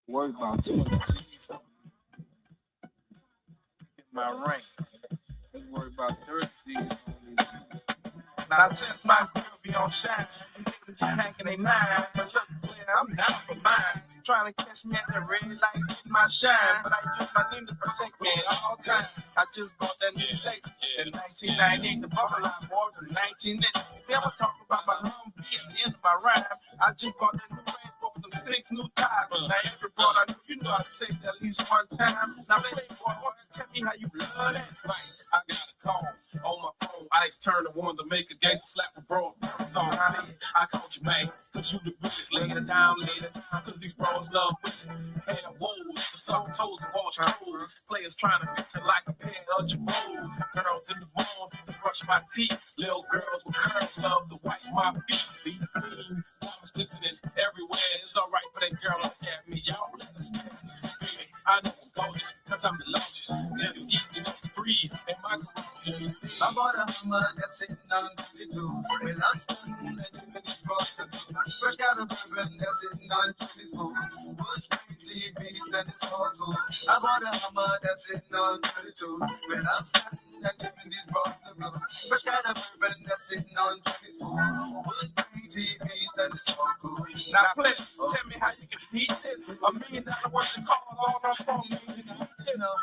Worry about 20 G's in my rank. Let's worry about 30 G's on these. Now since my girl be on shine, you packing a nine. But just player, I'm down for mine. Trying to catch me at that red light, get my shine. But I use my name to protect me at all times. I just bought that new Lex in 1998. The bubble line more than 1980. Never talk about my Humvee at the end of my rhyme. I just bought that new Range Rover with 6 new tires. Now every broad I know, you know I saved at least one time. Now play boy, won't you tell me how you love that? Right, I got a call on my phone. I turned the one to make a gangster slap a bro. It's on me. I called you, man, cause you the realest. Lay it down, cause these bros love women. And woes, the soft toes and wash clothes. Players trying to picture like a pair of jabos. Girls in the bone to brush my teeth. Little girls with curves love to wipe my feet. These queens, diamonds listening everywhere. It's alright for that girl look at me. Y'all understand, baby. I know I'm gorgeous cause I'm the largest. Just skis in up the breeze and my garages. I bought a Hummer that's sitting on 22. Well, I'm stunning and even it's brought to me. Fresh out of bourbon that's sitting on 24. Bush TVs and it's all so. I bought a Hummer that's sitting on 22. Well, I'm stunning and even it's brought to me. Fresh out of bourbon that's sitting on 24. Bush TVs and it's all cool. Now, play, tell me how you can beat this. $1 million worth of calls all on phone.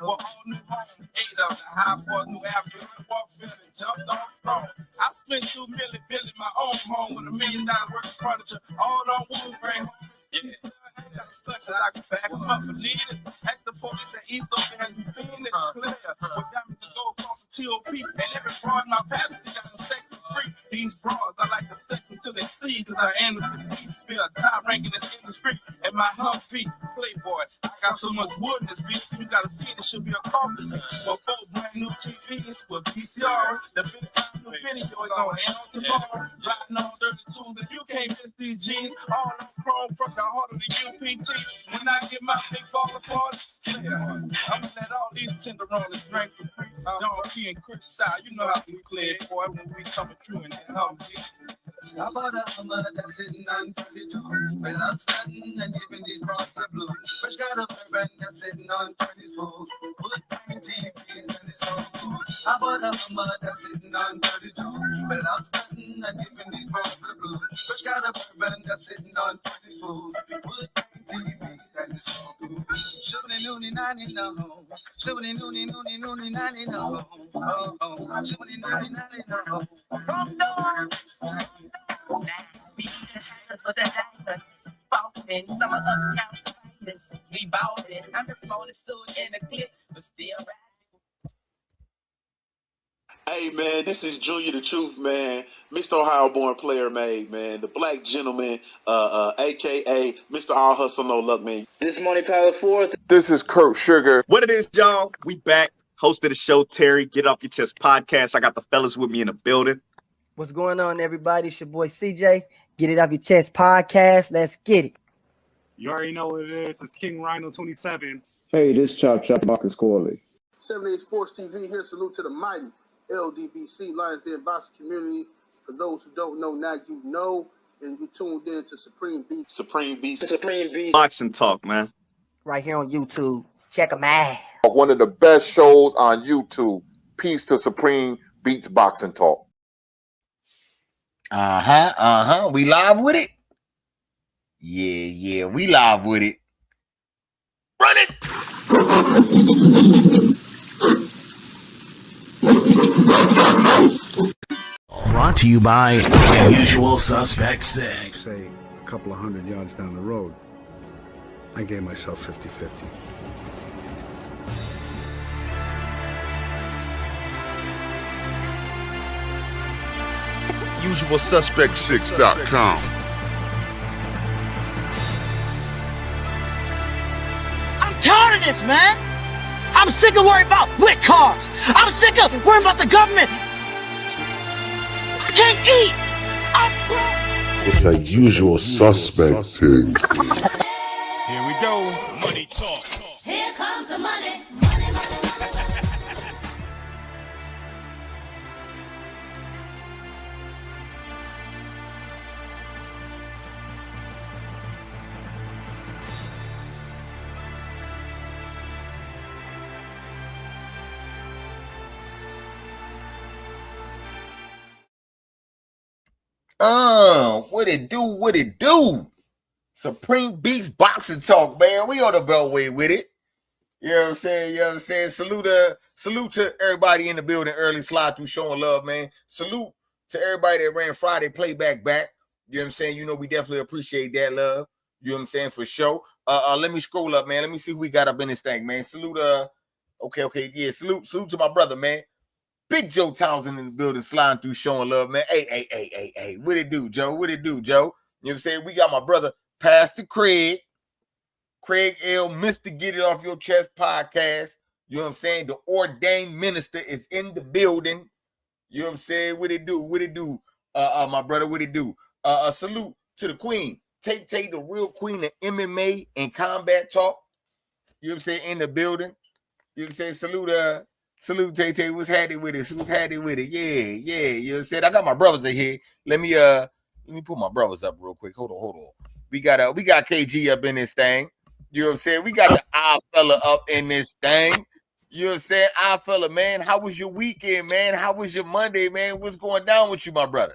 Well, all new homes, 8 of the high for new African warfare and jumped off throne. I spent $2 million building my own home with $1 million worth of furniture, all on wood grain. Yeah. I got stuck that I can back them up and lead it. Ask the police at East Oak has you seen this player with diamonds to go across the TOP. And every broad in my past, got them sex for free. These broads, I like to sex until they see, cause I am the key. Be a top rank in this industry. And my Humvee, Playboy, I got so much wood in this beat, you gotta see it should be a coffee seat. But 4 brand new TVs with PCR, the big time new video is on air tomorrow. Riding on 32s, if you can't miss these G's, all on chrome from the heart of the UPT. When I get my big ball apart, I'm gonna let all these tenderonis drink for free. Don P and Chris style, you know how we play it, boy, when we coming through in that Humvee. I bought a Hummer that's sitting on 22. Well, I'm standing and giving these bros the blue. Fresh got a bourbon that's sitting on 24. Put TVs and it's all cool. I bought a Hummer that's sitting on 32. Well, I'm standing and giving these bros the blue. Fresh got a bourbon that's sitting on 24. Put TVs and it's all cool. Shooting noonie nanny no. Shooting noonie noonie noonie nanny no. Oh, shooting noonie nanny no. From door. Be the haters for the haters. Falling, some of us count famous. We ballin'. I'm just rolling still in the clip, but still Hey man, this is Junior the Truth, man. Mr. Ohio born player made, man. The black gentleman, aka Mr. All Hustle No Luck, man. This Money Power 4. This is Kurt Sugar. What it is, y'all? We back. Host of the show, Terry. Get Off Your Chest podcast. I got the fellas with me in the building. What's going on, everybody? It's your boy CJ. Get It Off Your Chest podcast. Let's get it. You already know what it is. It's King Rhino 27. Hey, this Chop Marcus Corley. 78 Sports TV here. Salute to the mighty LDBC, Lions Den boxing community. For those who don't know, now you know. And you tuned in to Supreme Beast. Supreme Beast. Boxing talk, man. Right here on YouTube. Check them out. One of the best shows on YouTube. Peace to Supreme Beats Boxing Talk. We live with it? Yeah, we live with it. Run it! Brought to you by Usual Suspect 6. Say a couple of 100 yards down the road, I gave myself 50-50. UsualSuspect6.com. I'm tired of this, man. I'm sick of worrying about lit cars. I'm sick of worrying about the government. I can't eat. It's a usual suspect thing. Here we go. Money talk. Here comes the money. What it do? What it do? Supreme Beats Boxing Talk, man. We on the Beltway with it. You know what I'm saying? You know what I'm saying? Salute to everybody in the building early, slide through, showing love, man. Salute to everybody that ran Friday playback back. You know what I'm saying? You know, we definitely appreciate that love. You know what I'm saying? For sure. Let me scroll up, man. Let me see who we got up in this thing, man. Salute, okay. Yeah, salute to my brother, man. Big Joe Townsend in the building, sliding through, showing love, man. Hey. What it do, Joe? What it do, Joe? You know what I'm saying? We got my brother, Pastor Craig L. Mr. Get It Off Your Chest podcast. You know what I'm saying? The ordained minister is in the building. You know what I'm saying? What it do? What it do? My brother, what it do? Salute to the queen. Take the real queen of MMA and combat talk. You know what I'm saying? In the building. You know what I'm saying? Salute Tay. What's happening with it? What's happening with it? Yeah. You know what I'm saying? I got my brothers in here. Let me put my brothers up real quick. Hold on. We got KG up in this thing. You know what I'm saying? We got the eye fella up in this thing. You know what I'm saying? Eye fella, man. How was your weekend, man? How was your Monday, man? What's going down with you, my brother?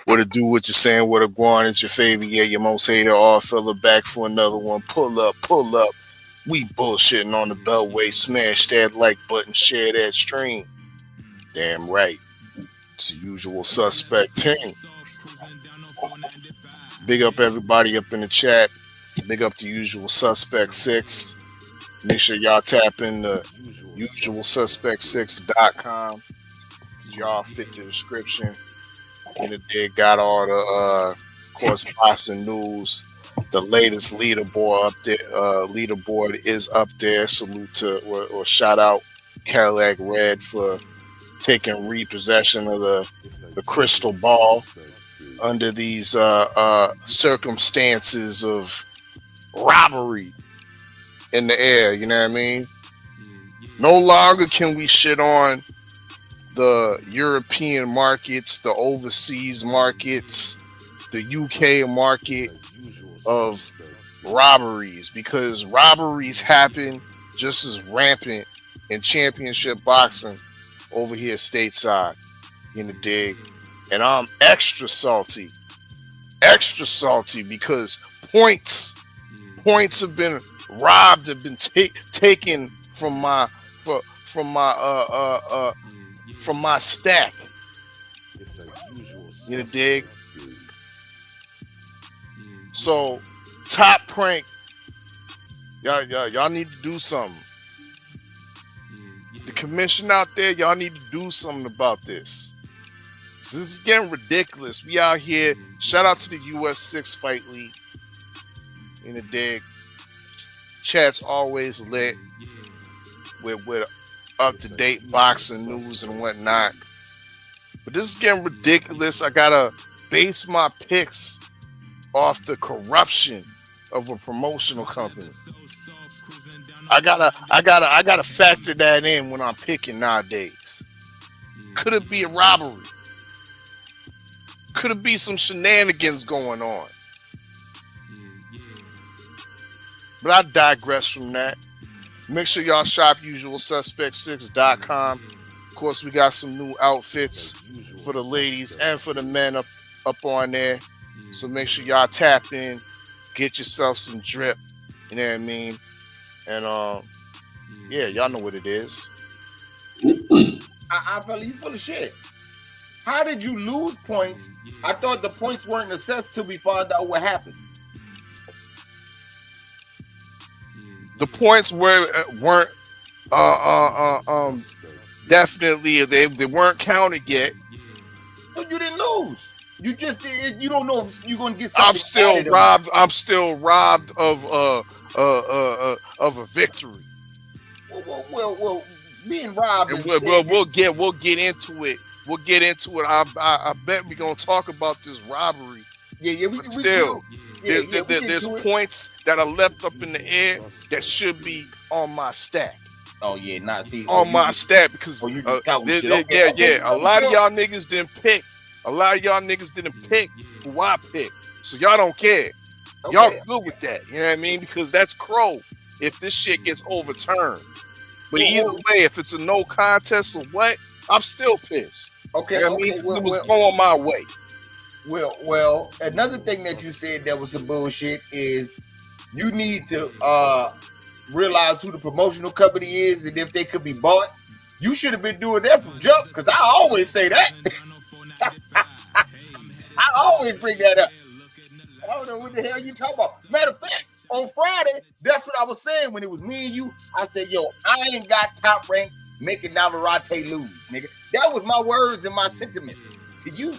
What it do, what you saying, what a going, it's your favorite, yeah, your most hated, all fella back for another one. Pull up. We bullshitting on the Beltway. Smash that like button, share that stream. Damn right. It's the usual suspect team. Big up everybody up in the chat. Big up the usual suspect 6. Make sure y'all tap in the usualsuspect6.com. Y'all fit the description. They got all the of course boxing news. The latest leaderboard up there. Leaderboard is up there. Salute to or shout out Cadillac Red for taking repossession of the crystal ball under these circumstances of robbery in the air. You know what I mean? No longer can we shit on the European markets, the overseas markets, the UK market of robberies, because robberies happen just as rampant in championship boxing over here stateside, in the dig. And I'm extra salty because points have been robbed, have been taken from my stack. You dig? So Top Prank, y'all need to do something. The commission out there, y'all need to do something about this. So this is getting ridiculous. We out here. Shout out to the US 6 Fight League. In the dig. Chat's always lit with up-to-date boxing news and whatnot. But this is getting ridiculous. I gotta base my picks off the corruption of a promotional company. I gotta factor that in when I'm picking nowadays. Could it be a robbery? Could it be some shenanigans going on? But I digress from that. Make sure y'all shop usualsuspect6.com. Of course, we got some new outfits for the ladies and for the men up on there. So make sure y'all tap in, get yourself some drip. You know what I mean? And yeah, y'all know what it is. I feel you full of shit. How did you lose points? I thought the points weren't assessed till we found out what happened. The points weren't definitely they weren't counted yet. But you didn't lose. You just you don't know if you're gonna get something. I'm still robbed of a victory. Well, being robbed. We'll get into it. We'll get into it. I bet we're gonna talk about this robbery. Yeah. But still, there's points that are left up in the air that should be on my stack. Oh yeah, my stack because a lot of y'all niggas didn't pick. A lot of y'all niggas didn't pick who I picked, so y'all don't care. Y'all good with that, you know what I mean? Because that's crow if this shit gets overturned. But either way, if it's a no contest or what, I'm still pissed. Okay, You know what I mean? 'Cause it was going my way. Well, another thing that you said that was some bullshit is you need to realize who the promotional company is and if they could be bought. You should have been doing that from jump, because I always say that. I always bring that up. I don't know what the hell you talking about. Matter of fact, on Friday, that's what I was saying when it was me and you. I said, yo, I ain't got Top Rank making Navarrete lose, nigga. That was my words and my sentiments to you.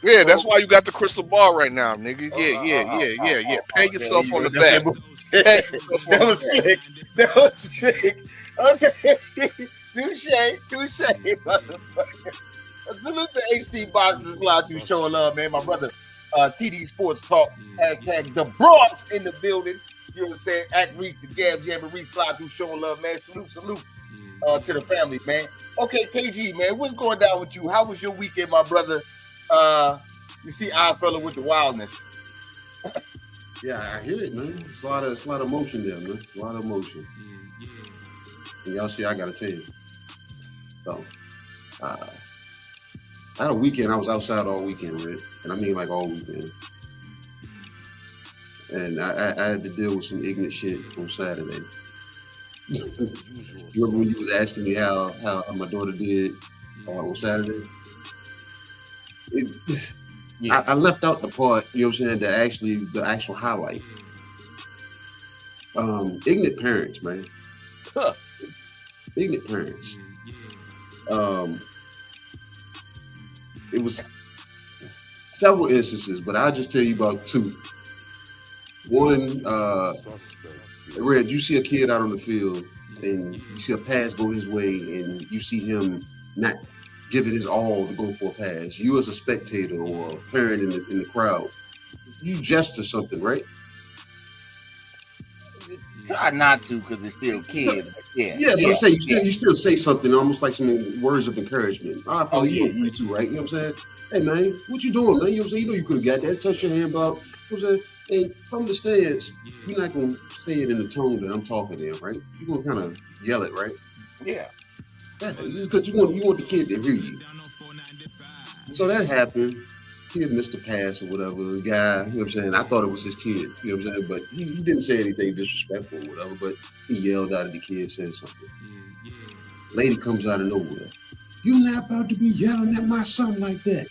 Yeah, that's why you got the crystal ball right now, nigga. Yeah. Pat yourself on the back. That was sick. That was sick. Okay. Touche, motherfucker. Salute to AC Boxers Live through showing love, man. My brother, TD Sports Talk, hashtag the Bronx in the building. You know what I'm saying? Act Reek, the Jab Jamboree slide through showing love, man. Salute to the family, man. Okay, KG, man, what's going down with you? How was your weekend, my brother? You see, I fella with the wildness. Yeah, I hear it, man. It's a lot of emotion there, man. A lot of emotion. And y'all see, I gotta tell you. So, I had a weekend. I was outside all weekend, Red, and I mean like all weekend. And I had to deal with some ignorant shit on Saturday. You remember when you was asking me how my daughter did on Saturday? I left out the part, you know what I'm saying, the actual highlight. Ignorant parents, man. Huh. Ignorant parents. It was several instances, but I'll just tell you about two. One, Red, you see a kid out on the field and you see a pass go his way and you see him not give it his all to go for a pass. You as a spectator or a parent in the crowd, you gesture something, right? Try not to, because it's still kids. But I'm saying you still say something, almost like some words of encouragement. You too, right? You know what I'm saying? Hey man, what you doing, man? You know what I'm saying? You know you could have got that. Touch your hand, Bob. You know what I'm saying? And from the stands, you're not gonna say it in the tone that I'm talking in, right? You're gonna kind of yell it, right? Yeah. Because you want the kid to hear you. So that happened. Kid missed a pass or whatever. The guy, you know what I'm saying? I thought it was his kid, you know what I'm saying? But he didn't say anything disrespectful or whatever, but he yelled out at the kid saying something. Lady comes out of nowhere. You're not about to be yelling at my son like that.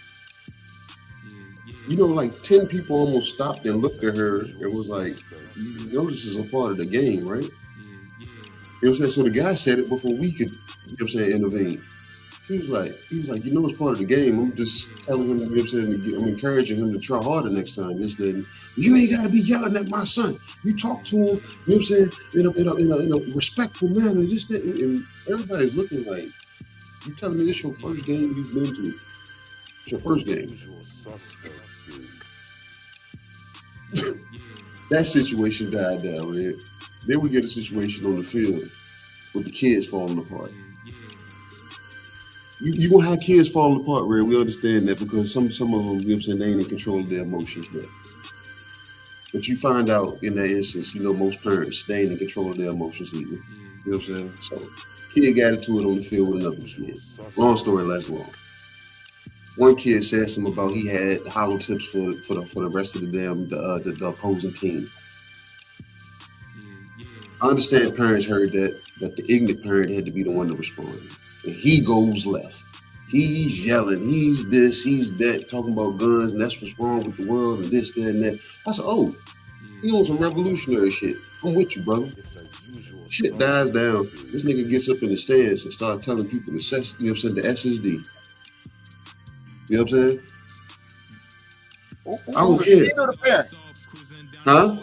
You know, like 10 people almost stopped and looked at her and was like, you know, this is a part of the game, right? You know what I'm saying? So the guy said it before we could, you know what I'm saying, intervene. He was like, you know, it's part of the game. I'm just telling him, you know what I'm saying, I'm encouraging him to try harder next time. This, that, you ain't got to be yelling at my son. You talk to him, you know what I'm saying, in a respectful manner. Just that, and everybody's looking like, you telling me this your first game you've been to? It's your first game. That situation died down, Red. Then we get a situation on the field with the kids falling apart. You gonna have kids falling apart, Red. We understand that because some of them, you know what I'm saying, they ain't in control of their emotions, man. But you find out in that instance, you know, most parents, they ain't in control of their emotions either. You know what I'm saying? So, kid got into it on the field with another kid. Long story less long. One kid said something about he had hollow tips for the rest of the opposing team. I understand parents heard that, but the ignorant parent had to be the one to respond. And he goes left. He's yelling, he's this, he's that, talking about guns, and that's what's wrong with the world, and this, that, and that. I said, oh, he on some revolutionary shit. I'm with you, brother. Shit dies down. This nigga gets up in the stands and starts telling people the SSD. You know what I'm saying? I don't care. The kid or the parent? Huh?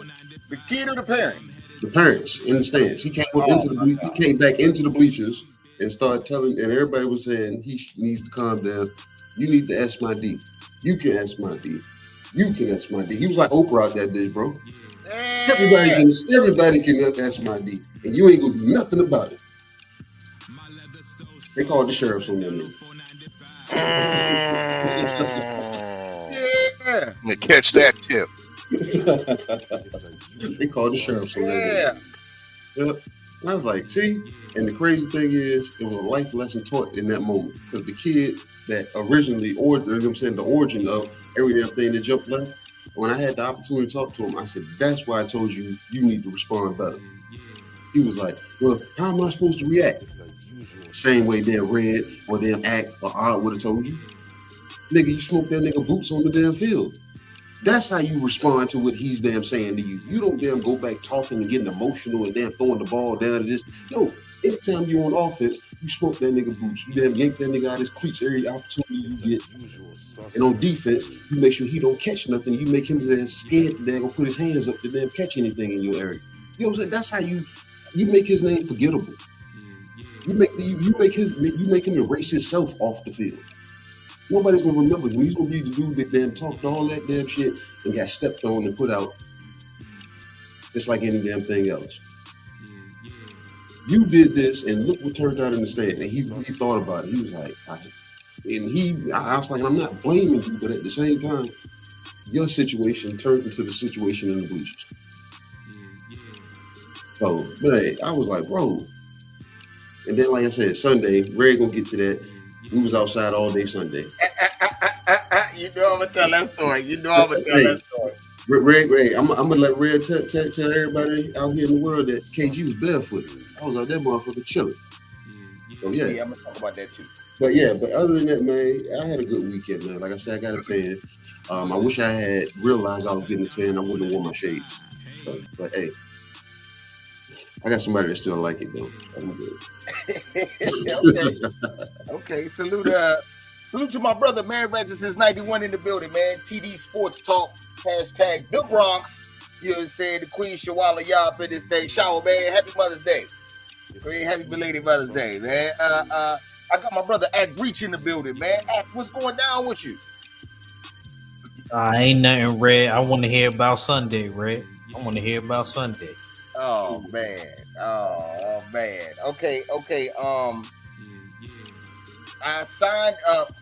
The kid or the parent? The parents in the stands. He came up he came back into the bleachers and started telling, and everybody was saying he needs to calm down. You need to ask my D. You can ask my D. You can ask my D. He was like Oprah out that day, bro. Everybody can ask my D, and you ain't gonna do nothing about it. They called the sheriffs on them. Yeah. To catch that tip. They called the sheriffs on that. Yeah. Yep. And I was like, see? And the crazy thing is, it was a life lesson taught in that moment. Because the kid that originally, the origin of every damn thing that jumped left, when I had the opportunity to talk to him, I said, that's why I told you, you need to respond better. He was like, well, how am I supposed to react? Same way damn Red or damn Act or Odd would have told you. Nigga, you smoked that nigga boots on the damn field. That's how you respond to what he's damn saying to you. You don't damn go back talking and getting emotional and damn throwing the ball down to this. No, anytime you're on offense, you smoke that nigga boots. You damn yank that nigga out his cleats every opportunity you get. And on defense, you make sure he don't catch nothing. You make him damn scared to damn go put his hands up to damn catch anything in your area. You know what I'm saying? That's how you make his name forgettable. You make him erase himself off the field. Nobody's gonna remember him. He's gonna be the dude that damn talked all that damn shit and got stepped on and put out just like any damn thing else. You did this and look what turned out in the stand. And he thought about it. He was like, I was like, I'm not blaming you, but at the same time, your situation turned into the situation in the bleachers. So, man, I was like, bro. And then, like I said, Sunday, Red gonna get to that. We was outside all day Sunday. You know I'm gonna tell that story. Red, I'm gonna let Red tell everybody out here in the world that KG was barefoot. I was like, that motherfucker chilling. So yeah, I'm gonna talk about that too. But other than that, man, I had a good weekend, man. Like I said, I got a tan. I wish I had realized I was getting a tan. I wouldn't have worn my shades. But hey, I got somebody that still like it though. I'm good. Okay. Salute to my brother, man. Regis since 91 in the building, man. TD Sports Talk, hashtag the Bronx. You know what I'm saying? The Queen Shawala Yab in this day. Shower, man. Happy Mother's Day. Happy belated Mother's Day, man. I got my brother Act Reach in the building, man. Act, what's going down with you? Ain't nothing, Red. I want to hear about Sunday, Red. I want to hear about Sunday. Oh man. Okay. I signed up.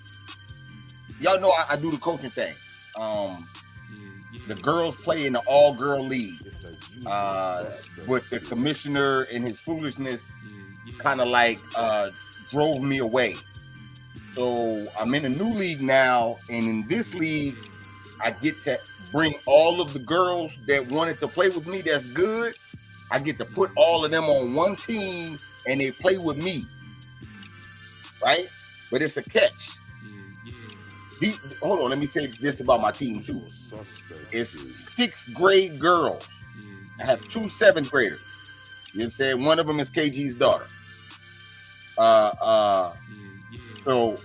Y'all know I do the coaching thing. The girls play in the all-girl league. But the commissioner and his foolishness kind of like drove me away. So I'm in a new league now, and in this league, I get to bring all of the girls that wanted to play with me that's good. I get to put all of them on one team, and they play with me, right? But it's a catch. Hold on, let me say this about my team too. It's 6th grade girls. I have 2 7th graders. You know what I'm saying? One of them is KG's daughter. So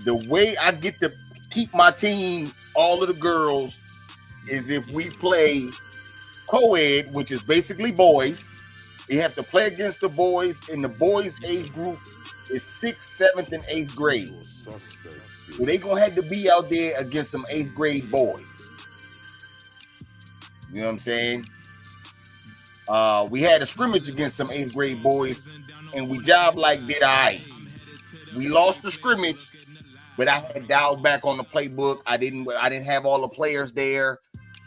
the way I get to keep my team, all of the girls, is if we play co-ed, which is basically boys. You have to play against the boys, and the boys' age group is 6th, 7th, and 8th grade. So they gonna have to be out there against some 8th grade boys. You know what I'm saying? We had a scrimmage against some 8th grade boys, and we job like did I. We lost the scrimmage, but I had dialed back on the playbook. I didn't have all the players there.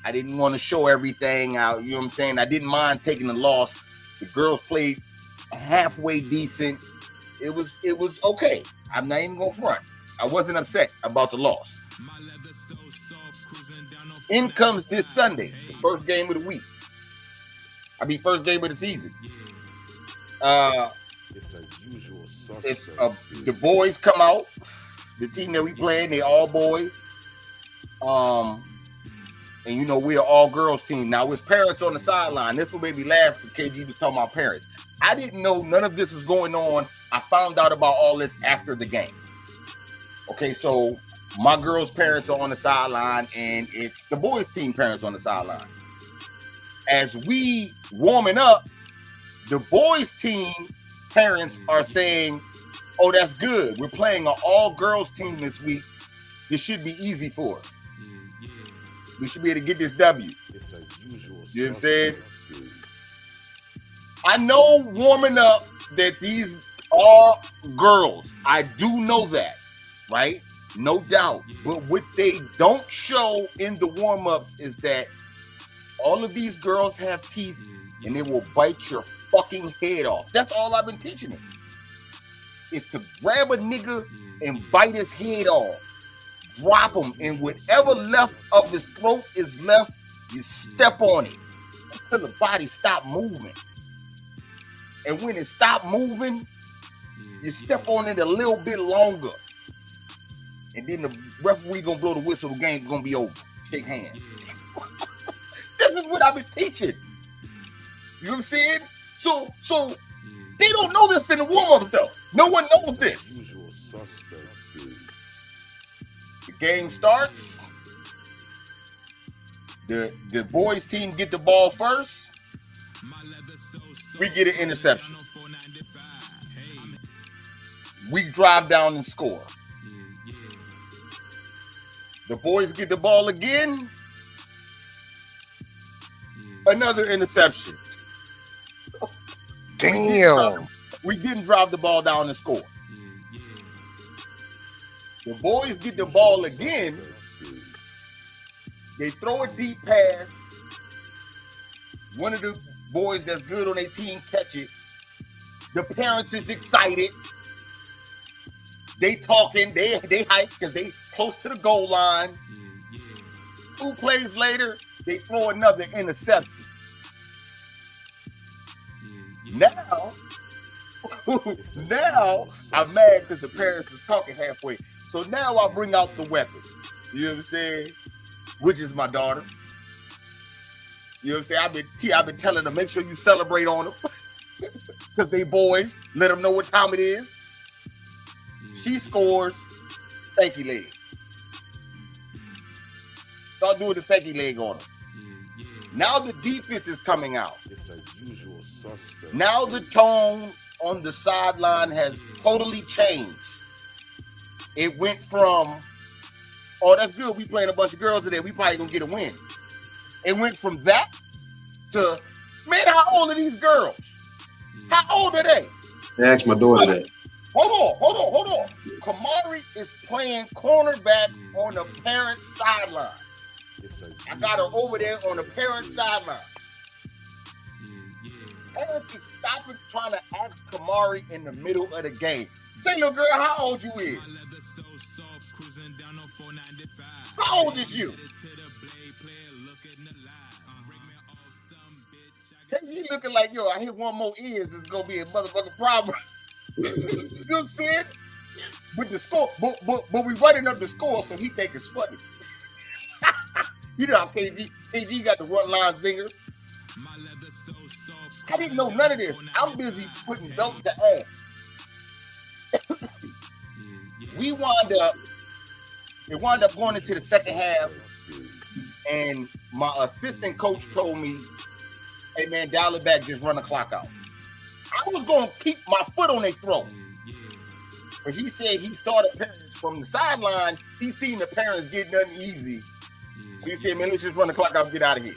I didn't want to show everything out. You know what I'm saying? I didn't mind taking the loss. The girls played halfway decent. It was okay. I'm not even gonna front. I wasn't upset about the loss. In comes this Sunday, the first game of the week. First game of the season. The boys come out. The team that we playing, they all boys. And you know, we're an all-girls team. Now, with parents on the sideline, this will make me laugh because KG was talking about parents. I didn't know none of this was going on. I found out about all this after the game. Okay, so my girls' parents are on the sideline, and it's the boys' team parents on the sideline. As we warming up, the boys' team parents are saying, oh, that's good. We're playing an all-girls team this week. This should be easy for us. We should be able to get this W. You know what I'm saying? I know warming up that these are girls. I do know that, right? No doubt. But what they don't show in the warm-ups is that all of these girls have teeth and it will bite your fucking head off. That's all I've been teaching him. Is to grab a nigga and bite his head off. Drop him, and whatever left of his throat is left, you step on it until the body stop moving. And when it stop moving, you step on it a little bit longer. And then the referee gonna blow the whistle, the game's gonna be over. Shake hands. This is what I've been teaching. You know what I'm saying? So they don't know this in the warm-up though. No one knows this. The game starts. The boys team get the ball first. We get an interception. We drive down and score. The boys get the ball again. Another interception. Damn. We didn't drive the ball down and score. The boys get the ball again. They throw a deep pass. One of the boys that's good on their team catch it. The parents is excited. They talking, they hype because they close to the goal line. 2 plays later, they throw another interception. Now I'm mad because the parents is talking halfway. So now I bring out the weapon. You know what I'm saying? Which is my daughter. You know what I'm saying? I've been telling them, make sure you celebrate on them. Because they boys. Let them know what time it is. She scores. Stanky leg. Start doing the stanky leg on them. Now the defense is coming out. It's a usual suspect. Now the tone on the sideline has totally changed. It went from, oh, that's good. We playing a bunch of girls today. We probably gonna get a win. It went from that to, man, how old are these girls? How old are they? I asked my daughter that. Hold on. Kamari is playing cornerback on the parent sideline. I got her over there on the parent sideline. Parents is stopping trying to ask Kamari in the middle of the game. Say, little girl, how old you is? How old is you? You looking like, yo, I hit one more ears, it's gonna be a motherfucking problem. You know what I'm saying? With the score, but we running up the score, so he think it's funny. You know how KG got the one line finger. I didn't know none of this. I'm busy putting belt to ass. It wound up going into the second half, and my assistant coach told me, hey man, dial it back, just run the clock out. I was gonna keep my foot on their throat. But he said he saw the parents from the sideline, he seen the parents get nothing easy. So he said, man, let's just run the clock out and get out of here.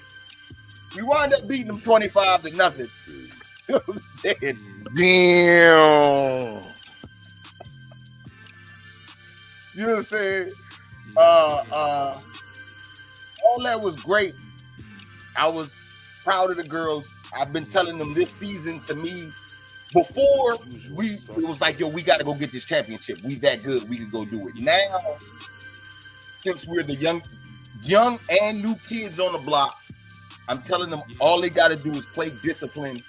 We wound up beating them 25-0. You know what I'm saying? Damn. You know what I'm saying? All that was great. I was proud of the girls. I've been telling them this season to me, before it was like, yo, we got to go get this championship. We that good. We can go do it. Now, since we're the young and new kids on the block, I'm telling them all they got to do is play discipline.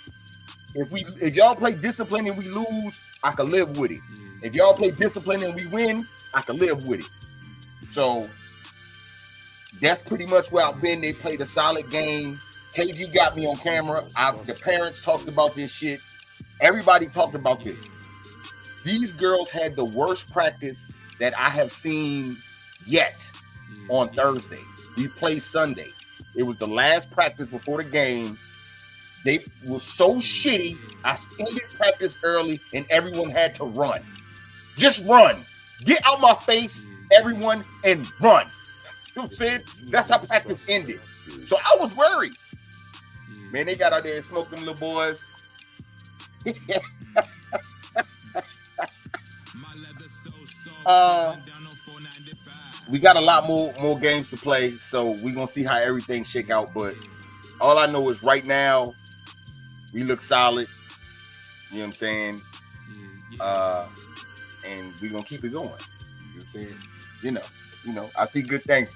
If y'all play discipline and we lose, I can live with it. If y'all play discipline and we win, I can live with it. So that's pretty much where I've been. They played a solid game. KG got me on camera. The parents talked about this shit. Everybody talked about this. These girls had the worst practice that I have seen yet on Thursday. We played Sunday. It was the last practice before the game. They were so shitty. I ended practice early and everyone had to run. Just run. Get out my face, everyone, and run. You know what I'm saying? That's how practice ended. So I was worried. Man, they got out there and smoked them little boys. We got a lot more games to play, so we're gonna see how everything shake out. But all I know is right now, We look solid. You know what I'm saying? And we're gonna keep it going. You know what I'm saying? You know, I see good things.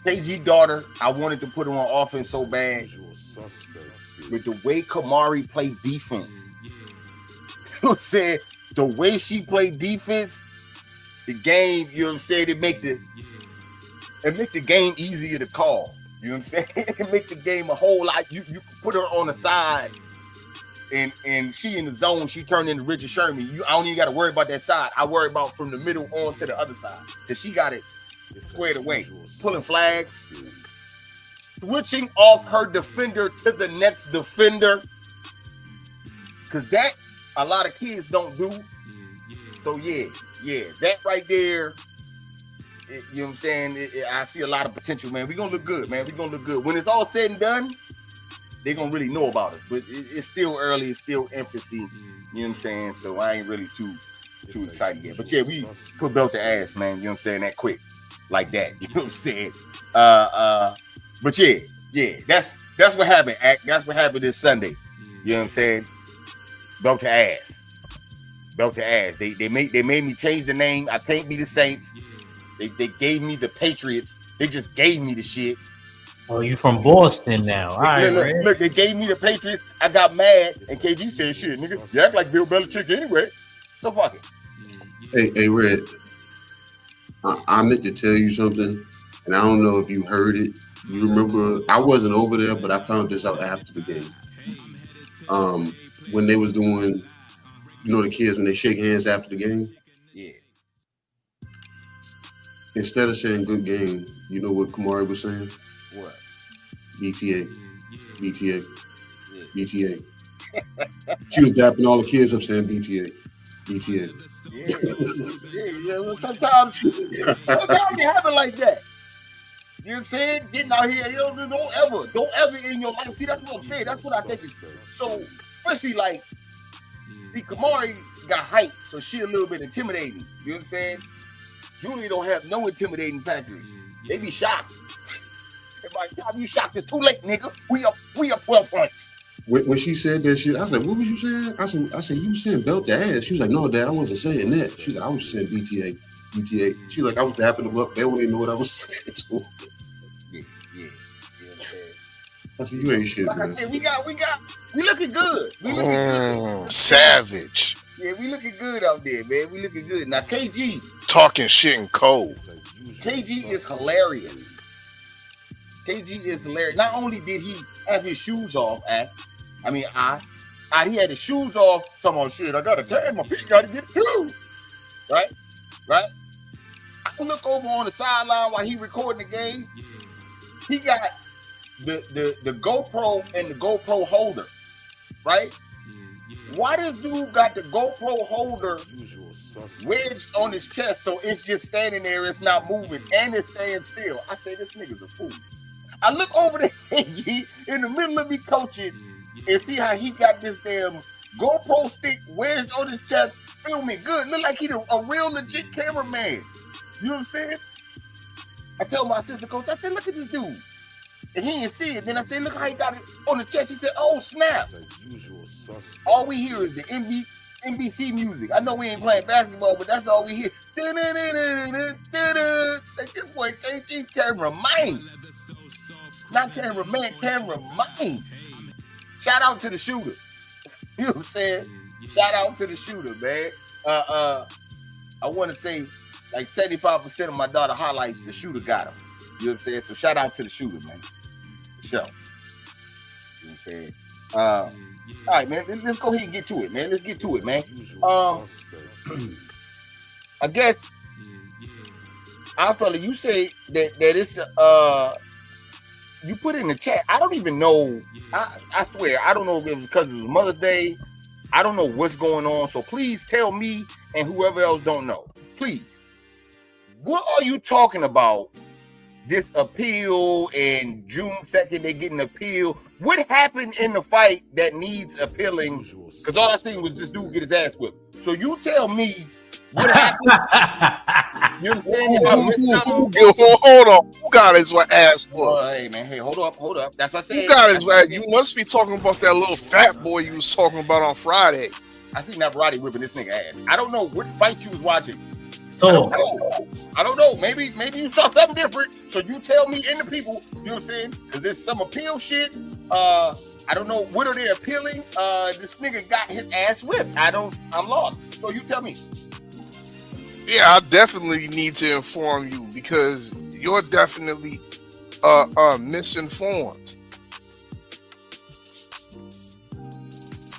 KG daughter, I wanted to put her on offense so bad. But the way Kamari played defense, you know what I'm saying? The way she played defense, the game, you know what I'm saying, it make the game easier to call. You know what I'm saying? It make the game a whole lot. You put her on the side and she in the zone, she turned into Richard Sherman. I don't even got to worry about that side. I worry about from the middle on to the other side. Because she got it squared away. Pulling flags. Switching off her defender to the next defender. Because that, a lot of kids don't do. So, yeah, that right there, you know what I'm saying? I see a lot of potential, man. We're going to look good, man. We're going to look good. When it's all said and done, they're going to really know about us. But it's still early. It's still infancy. You know what I'm saying? So I ain't really too excited yet. But, yeah, we put belt to ass, man. You know what I'm saying? That quick. Like that. You know what I'm saying? But, yeah, that's what happened. That's what happened this Sunday. You know what I'm saying? Belt to ass. Belt to ass. They made me change the name. I can't be the Saints. They gave me the Patriots. They just gave me the shit. Oh, you from Boston now? All right, look, they gave me the Patriots. I got mad, and KG said, "Shit, nigga, you act like Bill Belichick anyway." So fuck it. Hey, Red. I meant to tell you something, and I don't know if you heard it. You remember? I wasn't over there, but I found this out after the game. When they was doing, the kids when they shake hands after the game. Yeah. Instead of saying "good game," you know what Kamari was saying? What? BTA. She was dapping all the kids up saying BTA. Yeah. Well, sometimes it happen like that. You know what I'm saying? Getting out here, don't ever in your life. See, that's what I'm saying. That's what I think is so. Especially like, see, Kamari got height, so she a little bit intimidating. You know what I'm saying? Julie don't have no intimidating factors. They be shocked. By the time you shocked, it's too late, nigga. We up 12 points. When she said that shit, I said, "What was you saying?" I said, "You saying belt the ass?" She was like, "No, Dad, I wasn't saying that." She said, "I was just saying BTA." She was like, "I was dapping them up. They don't even know what I was saying." So, yeah. You know what I'm saying? I said, "You ain't shit, like man." I said, we looking good. We looking good. Savage. Yeah, we looking good out there, man. We looking good. Now, KG. Talking shit in code. KG is hilarious. KG is hilarious. Not only did he have his shoes off, he had his shoes off. Come on, shit, I got to tan. My feet got to get too. Right? I look over on the sideline while he recording the game. He got the GoPro and the GoPro holder, right? Why this dude got the GoPro holder wedged on his chest so it's just standing there, it's not moving, and it's staying still? I say, this nigga's a fool. I look over there, KG, in the middle of me coaching, and see how he got this damn GoPro stick wedged on his chest, filming good. Look like he's a real legit cameraman. You know what I'm saying? I tell my assistant coach, I said, look at this dude. And he didn't see it. Then I said, look how he got it on the chest. He said, oh, snap. All we hear is the NBC music. I know we ain't playing basketball, but that's all we hear. Like, this boy KG cameraman. Not cameraman, cameraman. Shout out to the shooter. You know what I'm saying? Shout out to the shooter, man. I want to say like 75% of my daughter highlights, the shooter got him. You know what I'm saying? So shout out to the shooter, man. For sure. You know what I'm saying? All right, man. Let's go ahead and get to it, man. Let's get to it, man. I guess, fella, you say that it's you put in the chat. I don't even know. I swear, I don't know if it's because it was Mother's Day. I don't know what's going on. So please tell me and whoever else don't know. Please. What are you talking about? This appeal and June 2nd, they get an appeal. What happened in the fight that needs appealing? Because all I seen was this dude get his ass whipped. So you tell me what happened. You understand? If I missed out on Hold on. Who got his ass whooped? hey man, hey, hold up. That's what I Who said. got his ass? You must be talking about that little fat boy you was talking about on Friday. I seen Navarrete whipping this nigga ass. I don't know what fight you was watching. So I don't know. Maybe you saw something different. So you tell me and the people, you know what I'm saying? Because there's some appeal shit. I don't know what are they appealing. This nigga got his ass whipped. I'm lost. So you tell me. Yeah, I definitely need to inform you because you're definitely misinformed.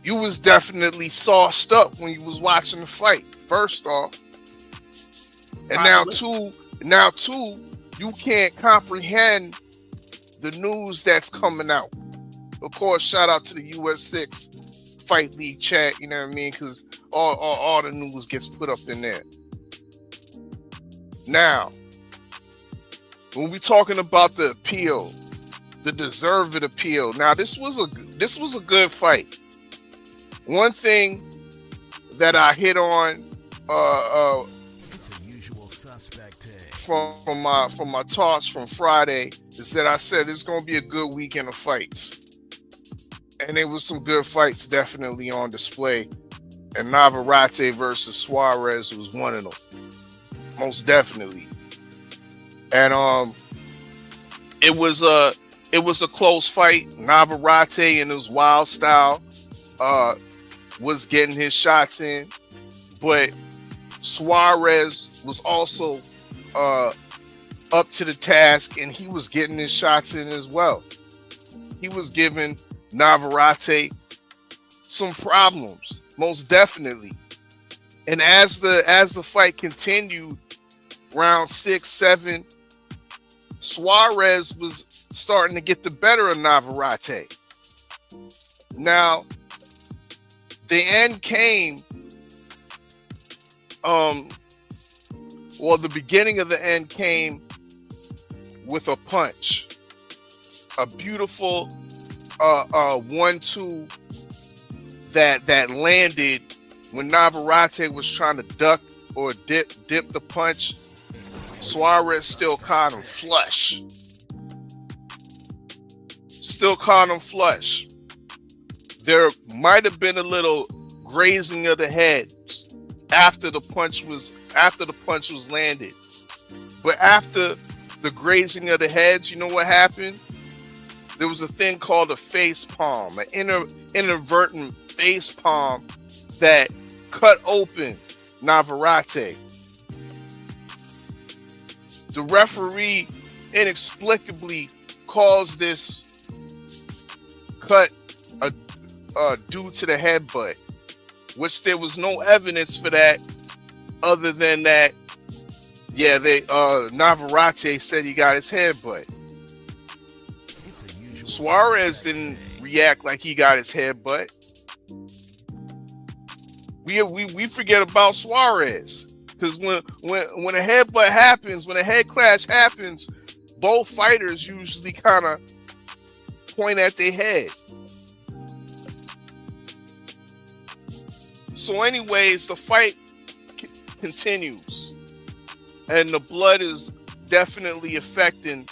You was definitely sauced up when you was watching the fight. First off. And now two, you can't comprehend the news that's coming out. Of course, shout out to the US 6 Fight League chat, you know what I mean? Because all the news gets put up in there. Now, when we talking about the appeal, the deserved appeal. Now, this was a good fight. One thing that I hit on from my talks from Friday is that I said it's going to be a good weekend of fights, and there was some good fights definitely on display. And Navarrete versus Suarez was one of them, most definitely. And it was a close fight. Navarrete in his wild style was getting his shots in, but Suarez was also up to the task, and he was getting his shots in as well. He was giving Navarrete some problems, most definitely. And as the fight continued, round 6, 7, Suarez was starting to get the better of Navarrete. Now, the end came. The beginning of the end came with a punch, a beautiful 1-2 that landed when Navarrete was trying to duck or dip the punch. Suarez still caught him flush. There might have been a little grazing of the head after the punch was landed. But after the grazing of the heads, you know what happened? There was a thing called a face palm, an inadvertent face palm that cut open Navarrete. The referee inexplicably calls this cut due to the headbutt, which there was no evidence for that other than that, Navarrete said he got his headbutt. Suarez didn't react like he got his headbutt. We forget about Suarez because when a headbutt happens, when a head clash happens, both fighters usually kind of point at their head. So anyways, the fight continues, and the blood is definitely affecting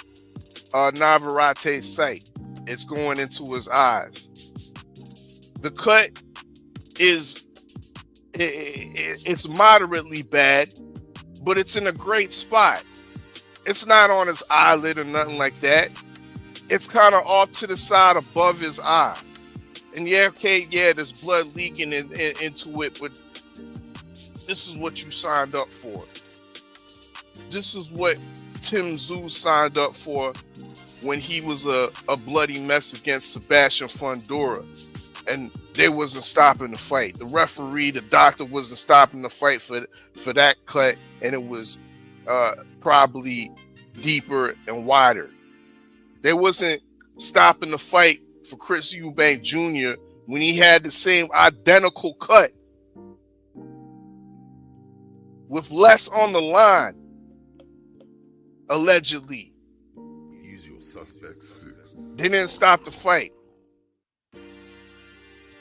Navarrete's sight. It's going into his eyes. The cut it's moderately bad, but it's in a great spot. It's not on his eyelid or nothing like that. It's kind of off to the side above his eye. And there's blood leaking into it, but this is what you signed up for. This is what Tim Tszyu signed up for when he was a bloody mess against Sebastian Fundora. And they wasn't stopping the fight. The referee, the doctor wasn't stopping the fight for that cut, and it was probably deeper and wider. They wasn't stopping the fight for Chris Eubank Jr. when he had the same identical cut with less on the line, allegedly. Usual suspects. They didn't stop the fight.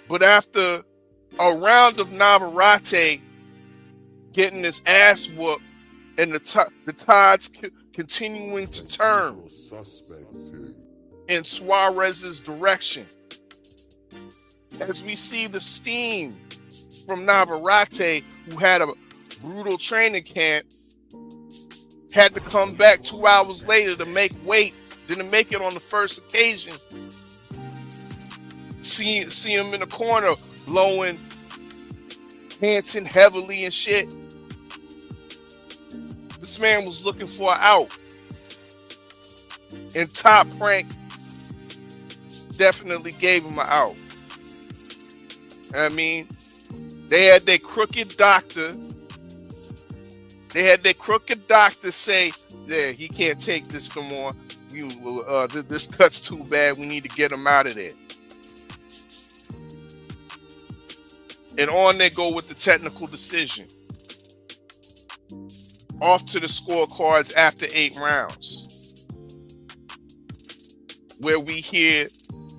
But after a round of Navarrete getting his ass whooped and the tides continuing to turn in Suarez's direction. As we see the steam from Navarrete, who had a brutal training camp, had to come back 2 hours later to make weight, didn't make it on the first occasion. See him in the corner blowing, panting heavily and shit. This man was looking for an out. And Top Rank definitely gave him an out. I mean, they had their crooked doctor. They had their crooked doctor say, yeah, he can't take this no more. This cut's too bad. We need to get him out of there. And on they go with the technical decision. Off to the scorecards after 8 rounds, where we hear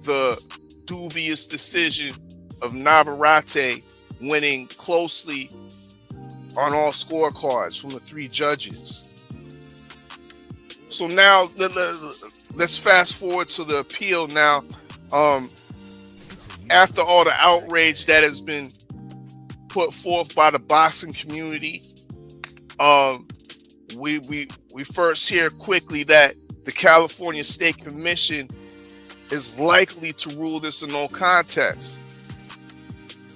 the dubious decision of Navarrete winning closely on all scorecards from the 3 judges. So now let's fast forward to the appeal now. After all the outrage that has been put forth by the boxing community, we first hear quickly that the California State Commission is likely to rule this a no contest.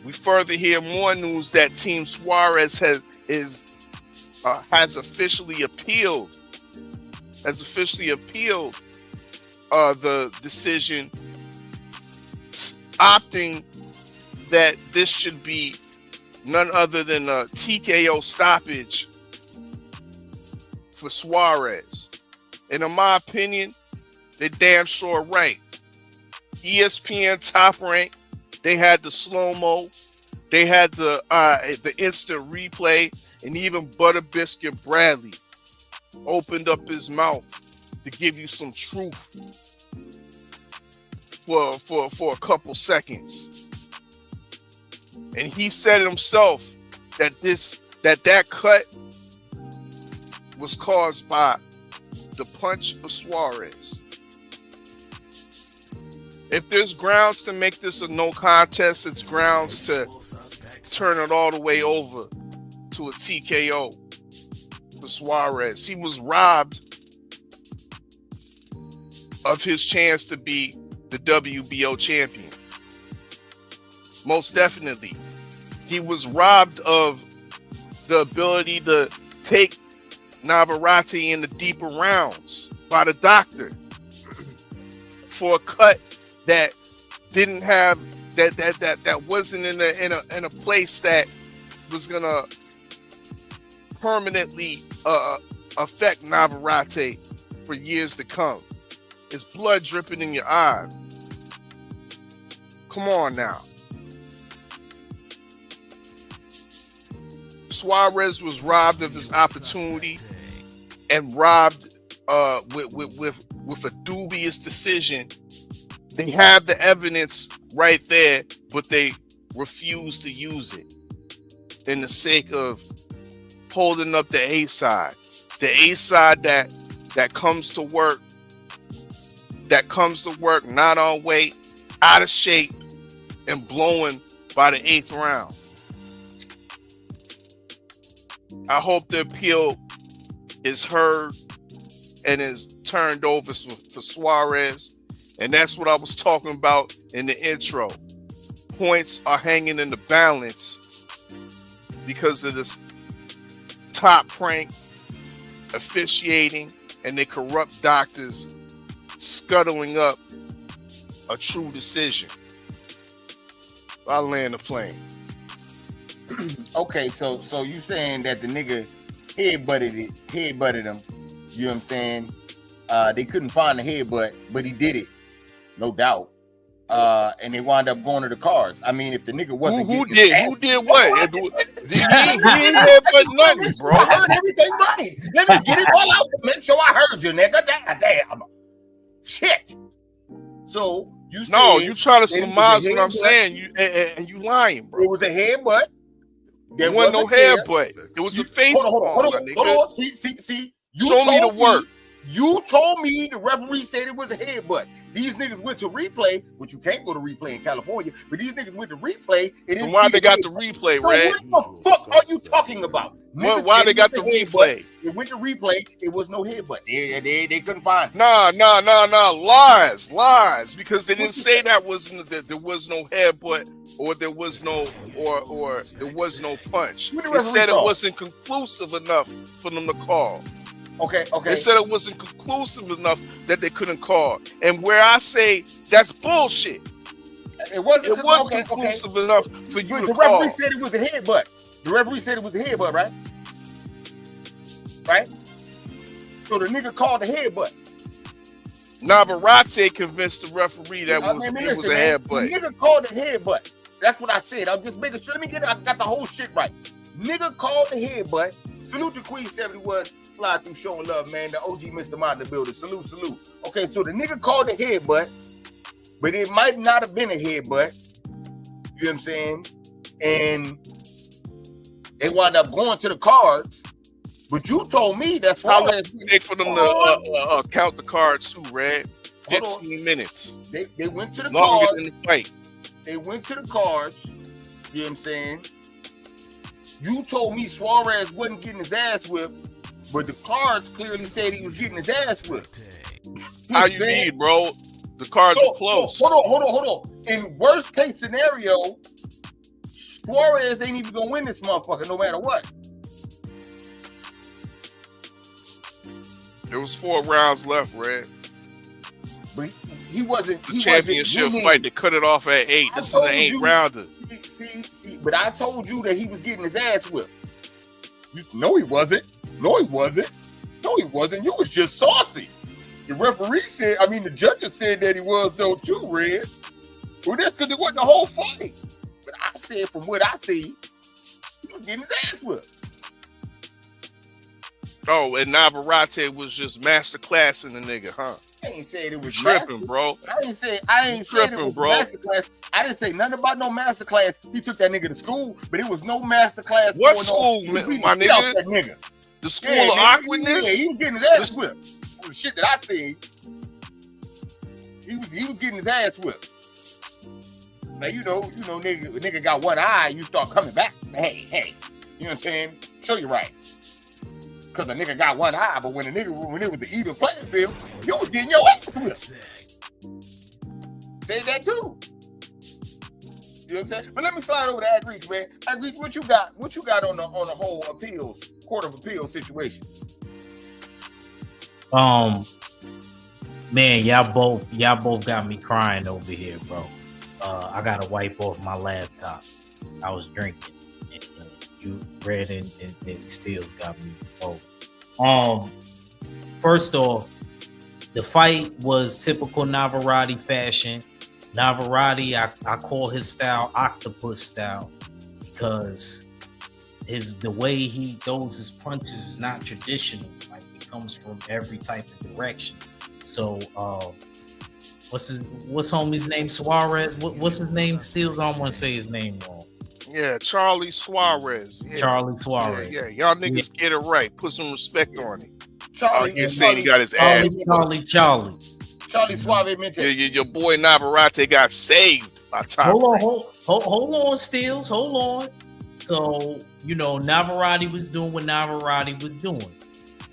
We further hear more news that Team Suarez has officially appealed the decision, opting that this should be none other than a TKO stoppage for Suarez. And in my opinion, they're damn sure right. ESPN Top Rank, they had the slow-mo, they had the instant replay, and even Butter Biscuit Bradley opened up his mouth to give you some truth for a couple seconds. And he said himself that that cut was caused by the punch of Suarez. If there's grounds to make this a no contest, it's grounds to turn it all the way over to a TKO for Suarez. He was robbed of his chance to be the WBO champion. Most definitely. He was robbed of the ability to take Navarrete in the deeper rounds by the doctor for a cut that didn't have that wasn't in a place that was gonna permanently affect Navarrete for years to come. It's blood dripping in your eye. Come on now. Suarez was robbed of his opportunity and robbed with a dubious decision. They have the evidence right there, but they refuse to use it in the sake of holding up the A side. The A side that comes to work not on weight, out of shape, and blowing by the 8th round. I hope the appeal is heard and is turned over for Suarez. And that's what I was talking about in the intro. Points are hanging in the balance because of this Top Rank officiating and the corrupt doctors scuttling up a true decision. I'll land the plane. Okay, so you saying that the nigga headbutted him, you know what I'm saying? They couldn't find the headbutt, but he did it, no doubt. And they wound up going to the cards. I mean, if the nigga wasn't who did what? He ain't headbutt nothing, bro. I heard everything right. Let me get it all out, make sure I heard you, nigga. Damn. Shit. So you you trying to surmise what I'm saying, and you lying, bro. It was a headbutt. There wasn't no headbutt. It was a face palm, hold my nigga. on. See. Show me the work. You told me the referee said it was a headbutt. These niggas went to replay, which you can't go to replay in California, but these niggas went to replay. And why they got the replay, Red? What the fuck are you talking about? Why they got the replay? It went to replay. It was no headbutt. They couldn't find it. Nah. Lies. Because they didn't say that there was no headbutt or there was no or there was no punch. They said it wasn't conclusive enough for them to call. Okay. They said it wasn't conclusive enough that they couldn't call. And where I say that's bullshit. It was conclusive enough for you to the call. The referee said it was a headbutt. The referee said it was a headbutt, right? Right? So the nigga called the headbutt. Navarrete convinced the referee that it was a headbutt. The nigga called the headbutt. That's what I said. I'm just making sure. I got the whole shit right. Nigga called the headbutt. Salute to Queen 71. Slide through showing love, man. The OG Mr. Mott in the building. Salute. Okay, so the nigga called the headbutt, but it might not have been a headbutt. You know what I'm saying? And they wound up going to the cards. But you told me that's how long it take for them to count the cards too, Red? 15 minutes. They went to the longer cards. than the fight. They went to the cards. You know what I'm saying? You told me Suarez wasn't getting his ass whipped. But the cards clearly said he was getting his ass whipped. How you mean, bro? The cards are close. Hold on. In worst case scenario, Suarez ain't even gonna win this motherfucker no matter what. There was 4 rounds left, Red. But he wasn't. The championship fight. They cut it off at 8. This is an 8-rounder. See, but I told you that he was getting his ass whipped. No, he wasn't. No, he wasn't. You was just saucy. The referee said, the judges said that he was though too, Red. Well, that's because it wasn't the whole fight. But I said from what I see, he was getting his ass whipped. Oh, and Navarrete was just masterclassing the nigga, huh? I ain't saying it was tripping, bro. I ain't saying it was masterclass. I didn't say nothing about no masterclass. He took that nigga to school, but it was no masterclass. What school, my nigga? That nigga. The school of awkwardness? Yeah, he was getting his ass whipped. The shit that I seen, he was getting his ass whipped. Now you know, nigga got one eye, you start coming back. Hey, you know what I'm saying? Show you right. Because the nigga got one eye, but when it was the even playing field, you was getting your ass whipped. Say that too. You know what I'm saying? But let me slide over to Agreed, man. Agreed, what you got on the whole court of appeals situation? Man, y'all both got me crying over here, bro. I gotta wipe off my laptop. I was drinking. You Red and Steels got me both. First off, the fight was typical Navarrete fashion. Navarrete, I call his style octopus style because the way he throws his punches is not traditional. Like it comes from every type of direction. So what's homie's name? Suarez? What's his name? Steels? I don't want to say his name wrong. Yeah, Charlie Suarez. Yeah. Charlie Suarez. Yeah. Y'all niggas get it right. Put some respect on it. You're saying he got his ass. Charlie Suarez mentioned. Yeah, your boy Navarrete got saved by Top. Hold on, Steels. Hold on. So, Navarrete was doing what Navarrete was doing.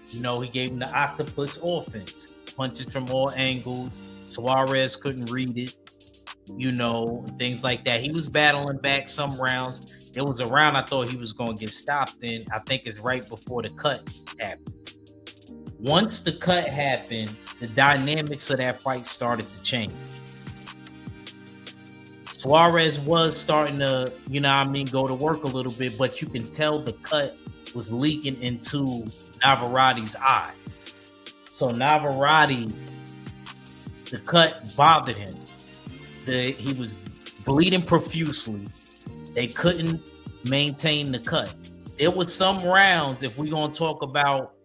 He gave him the octopus offense. Punches from all angles. Suarez couldn't read it. Things like that. He was battling back some rounds. There was a round I thought he was going to get stopped in. I think it's right before the cut happened. Once the cut happened, the dynamics of that fight started to change. Suarez was starting to, go to work a little bit, but you can tell the cut was leaking into Navarrete's eye. So Navarrete, the cut bothered him. He was bleeding profusely. They couldn't maintain the cut. There was some rounds, if we're going to talk about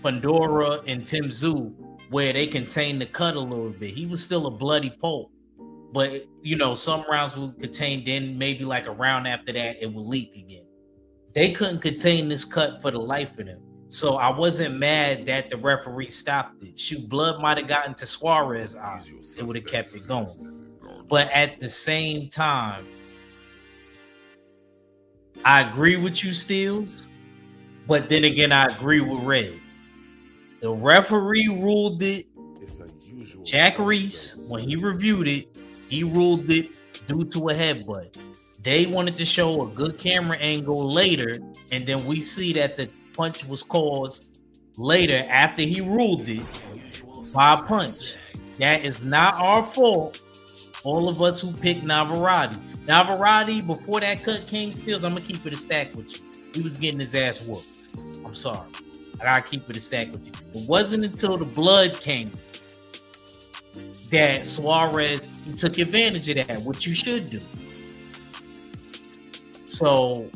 Pandora and Tim Tszyu, where they contained the cut a little bit. He was still a bloody pulp. But some rounds will contain. Then maybe like a round after that, it will leak again. They couldn't contain this cut for the life of them. So I wasn't mad that the referee stopped it. Shoot, blood might have gotten to Suarez's eye. It would have kept it going. But at the same time, I agree with you, Steels. But then again, I agree with Red. The referee ruled it. Jack Reese, when he reviewed it, he ruled it due to a headbutt. They wanted to show a good camera angle later, and then we see that the punch was caused later after he ruled it by a punch. That is not our fault. All of us who picked Navarrete, before that cut came, Steels, I'm gonna keep it a stack with you. He was getting his ass whooped. I'm sorry. I gotta keep it a stack with you. It wasn't until the blood came that Suarez took advantage of that, which you should do. So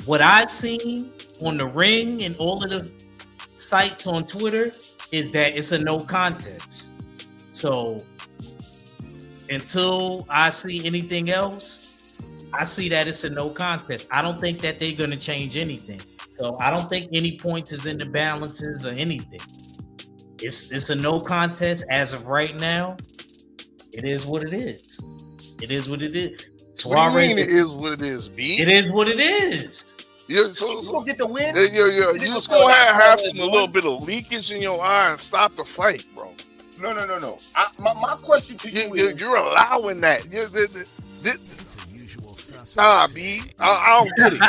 what I've seen on the ring and all of the sites on Twitter is that it's a no contest. So until I see anything else, I see that it's a no contest. I don't think that they're going to change anything. So I don't think any points is in the balances or anything. It's a no contest as of right now. It is what it is. It is what it is. What do you mean it is what it is, B? It is what it is. Yeah, so get the win. You just gonna have a little bit of leakage in your eye and stop the fight, bro. No. My question to you is, you're allowing that. Nah, B. I don't get it.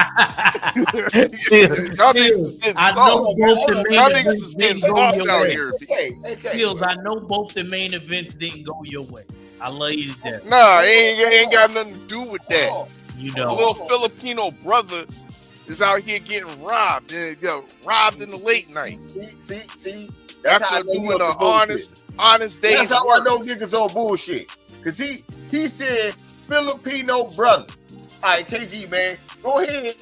Y'all niggas getting soft. Y'all niggas is getting soft out here. Steels, I know both the main events didn't go your way. I love you to death. Nah, it ain't got nothing to do with that. You know, a little Filipino brother is out here getting robbed. Robbed in the late night. See. That's after how doing an honest day's That's how work. I know niggas on bullshit. Cause he said Filipino brother. All right, KG, man, go ahead.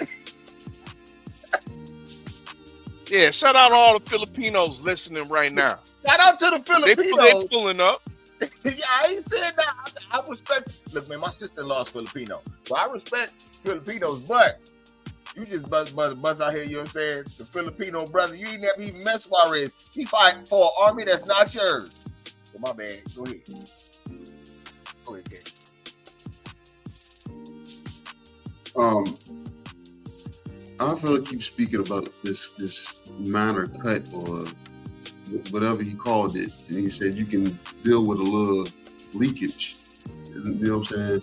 Yeah, shout out to all the Filipinos listening right now. Shout out to the Filipinos. They pulling up. Yeah, I ain't saying that. I respect. Look, man, my sister-in-law's Filipino, so I respect Filipinos. But you just buzz out here. You know what I'm saying? The Filipino brother. You ain't never even mess Suarez. He fighting for an army that's not yours. So my bad. Go ahead. Go ahead, Kate. I feel like keep speaking about this minor cut or whatever he called it, and he said you can deal with a little leakage. You know what I'm saying?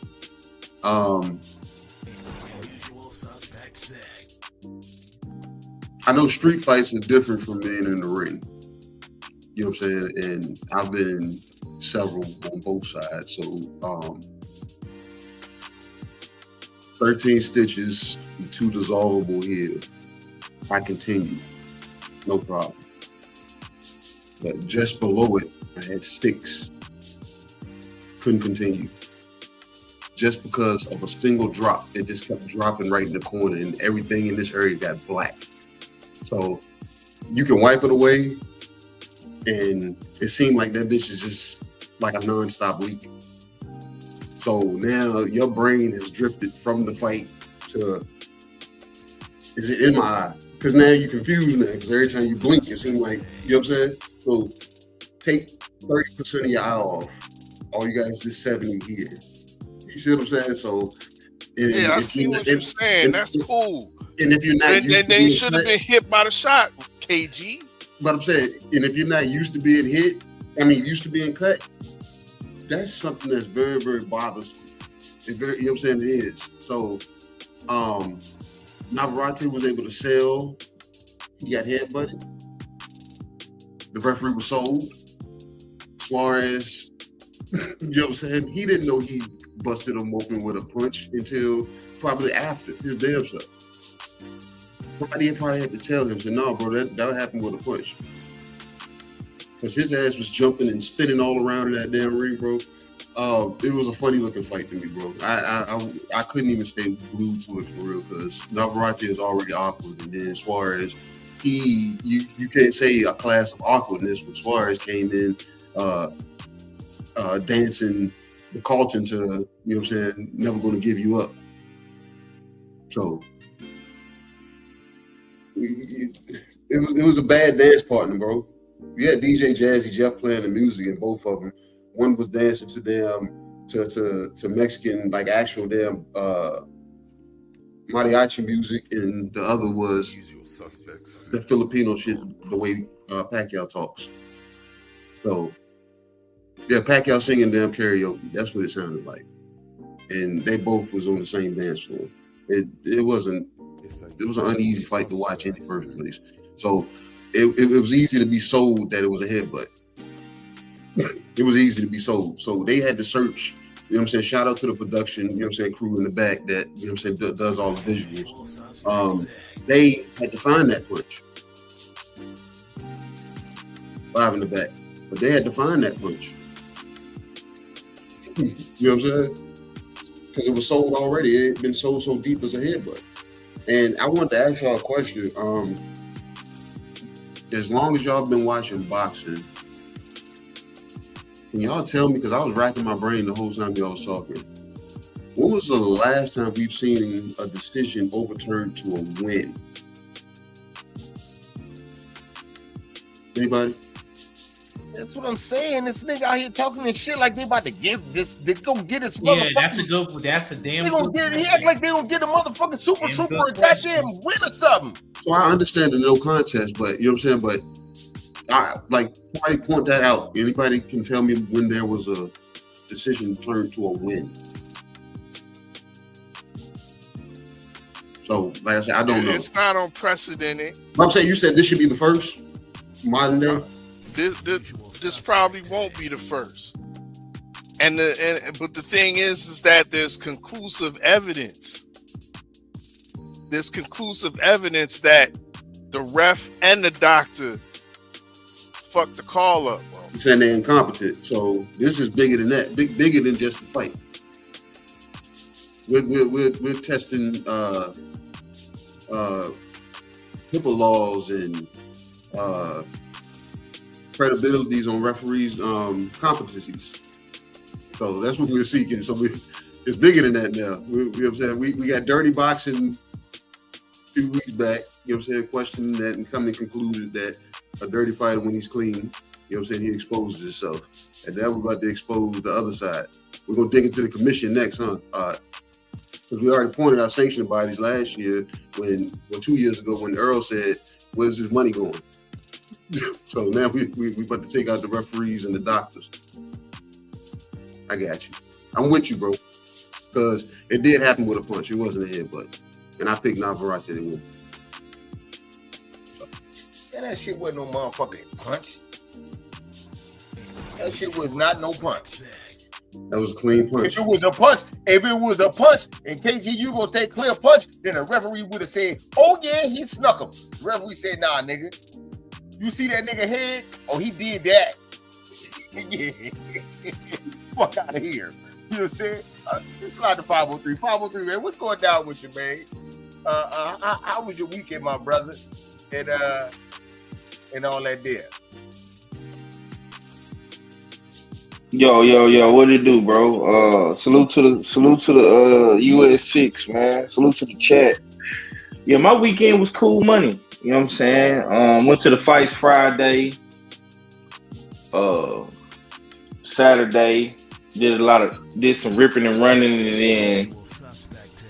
I know street fights are different from being in the ring. You know what I'm saying? And I've been in several on both sides. So 13 stitches and 2 dissolvable here. I continue. No problem. But just below it, I had sticks. Couldn't continue. Just because of a single drop, it just kept dropping right in the corner and everything in this area got black. So you can wipe it away and it seemed like that bitch is just like a nonstop leak. So now your brain has drifted from the fight to, is it in my eye? Because now you're confused now, because every time you blink, it seems like, you know what I'm saying? So take 30% of your eye off. All you got is this 70 here. You see what I'm saying? So I see what you're saying. That's cool. And if you're not then you should have been hit by the shot, KG. But I'm saying, and if you're not used to being hit, used to being cut, that's something that's very, very bothersome. It's very, you know what I'm saying? It is. So, Navarrete was able to sell. He got headbutted. The referee was sold. Suarez, you know what I'm saying? He didn't know he busted him open with a punch until probably after his damn self. Somebody probably had to tell him, say, no, bro, that happened with a punch. Because his ass was jumping and spinning all around in that damn ring, bro. It was a funny looking fight to me, bro. I couldn't even stay glued to it for real because Navarrete is already awkward, and then Suarez, you can't say a class of awkwardness when Suarez came in dancing the Carlton to, you know what I'm saying, never going to give you up. So it was a bad dance partner, bro. We had DJ Jazzy Jeff playing the music, and both of them. One was dancing to them to Mexican, like actual damn mariachi music, and the other was the Filipino shit, the way Pacquiao talks. So yeah, Pacquiao singing damn karaoke. That's what it sounded like. And they both was on the same dance floor. It was an uneasy fight to watch in the first place. So it was easy to be sold that it was a headbutt. It was easy to be sold. So they had to search, you know what I'm saying? Shout out to the production, you know what I'm saying, crew in the back that, you know what I'm saying, does all the visuals. They had to find that punch. Five in the back. But they had to find that punch. You know what I'm saying? Because it was sold already. It had been sold so deep as a headbutt. And I wanted to ask y'all a question. As long as y'all been watching boxing, can y'all tell me, because I was racking my brain the whole time y'all was talking, when was the last time we've seen a decision overturned to a win? Anybody? That's what I'm saying. This nigga out here talking this shit like they about to get this. They gonna get his Yeah, that's a damn. They gonna get. He act like they gonna get a motherfucking super trooper and goddamn win or something. So I understand the no contest, but you know what I'm saying. But I like somebody point that out. Anybody can tell me when there was a decision turned to a win. So like I said, I don't know. It's not unprecedented. I'm saying you said this should be the first modern day. This probably won't be the first. But the thing is that there's conclusive evidence. There's conclusive evidence that the ref and the doctor fucked the call up, bro. You're saying they're incompetent. So this is bigger than that. Bigger than just the fight. We're testing HIPAA laws and credibilities on referees' competencies. So that's what we're seeking. So it's bigger than that now. You know what I'm saying? We got dirty boxing a few weeks back, you know what I'm saying, questioning that and coming to concluded that a dirty fighter, when he's clean, you know what I'm saying, he exposes himself. And now we're about to expose the other side. We're going to dig into the commission next, huh? Because we already pointed out sanctioning bodies last year, 2 years ago, when Earl said, where's this money going? So now we about to take out the referees and the doctors. I got you. I'm with you, bro. Because it did happen with a punch. It wasn't a headbutt. And I picked Navarrete to win. And that shit wasn't no motherfucking punch. That shit was not no punch. That was a clean punch. If it was a punch, and KGU gonna take clear punch, then the referee would have said, oh yeah, he snuck him. The referee said, nah, nigga. You see that nigga head? Oh, he did that. Yeah. Fuck out of here. You know what I'm saying? Slide to 503. 503, man. What's going down with you, man? How was your weekend, my brother? And all that there. Yo, what it do, bro? Salute to the US 6, man. Salute to the chat. Yeah, my weekend was cool money. You know what I'm saying? Went to the fights Friday. Saturday did some ripping and running, and then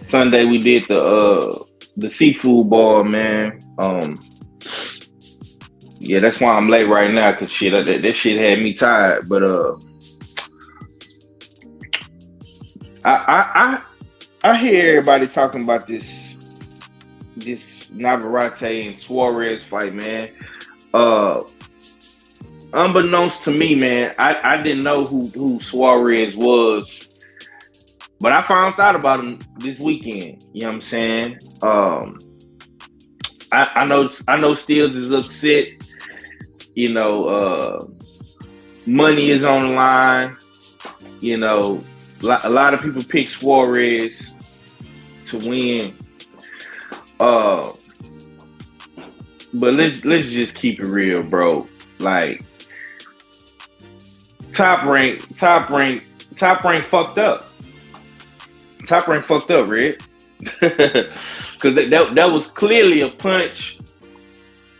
Sunday we did the seafood bar, man. Yeah, that's why I'm late right now, cause shit, that shit had me tired. But I hear everybody talking about this Navarrete and Suarez fight, man. Unbeknownst to me, man, I didn't know who Suarez was, but I found out about him this weekend. You know what I'm saying? I know Steels is upset. You know, money is on the line. You know, a lot of people pick Suarez to win. But let's just keep it real, bro. Like top rank Top Rank fucked up. Top Rank fucked up, Red. Because that was clearly a punch.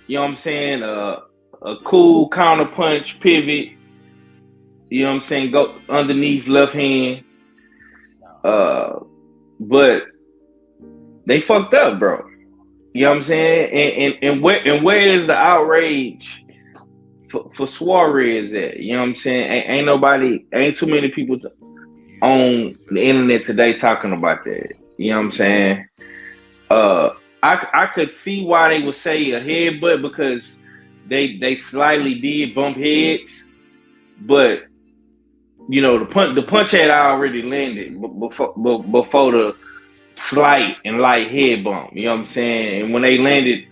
You know what I'm saying? A cool counter punch pivot. You know what I'm saying? Go underneath left hand. But they fucked up, bro. You know what I'm saying? And where is the outrage for Suarez at? You know what I'm saying? Ain't too many people on the internet today talking about that. You know what I'm saying? I could see why they would say a headbutt because they slightly did bump heads, but you know the punch had already landed before the slight and light head bump. You know what I'm saying? And when they landed,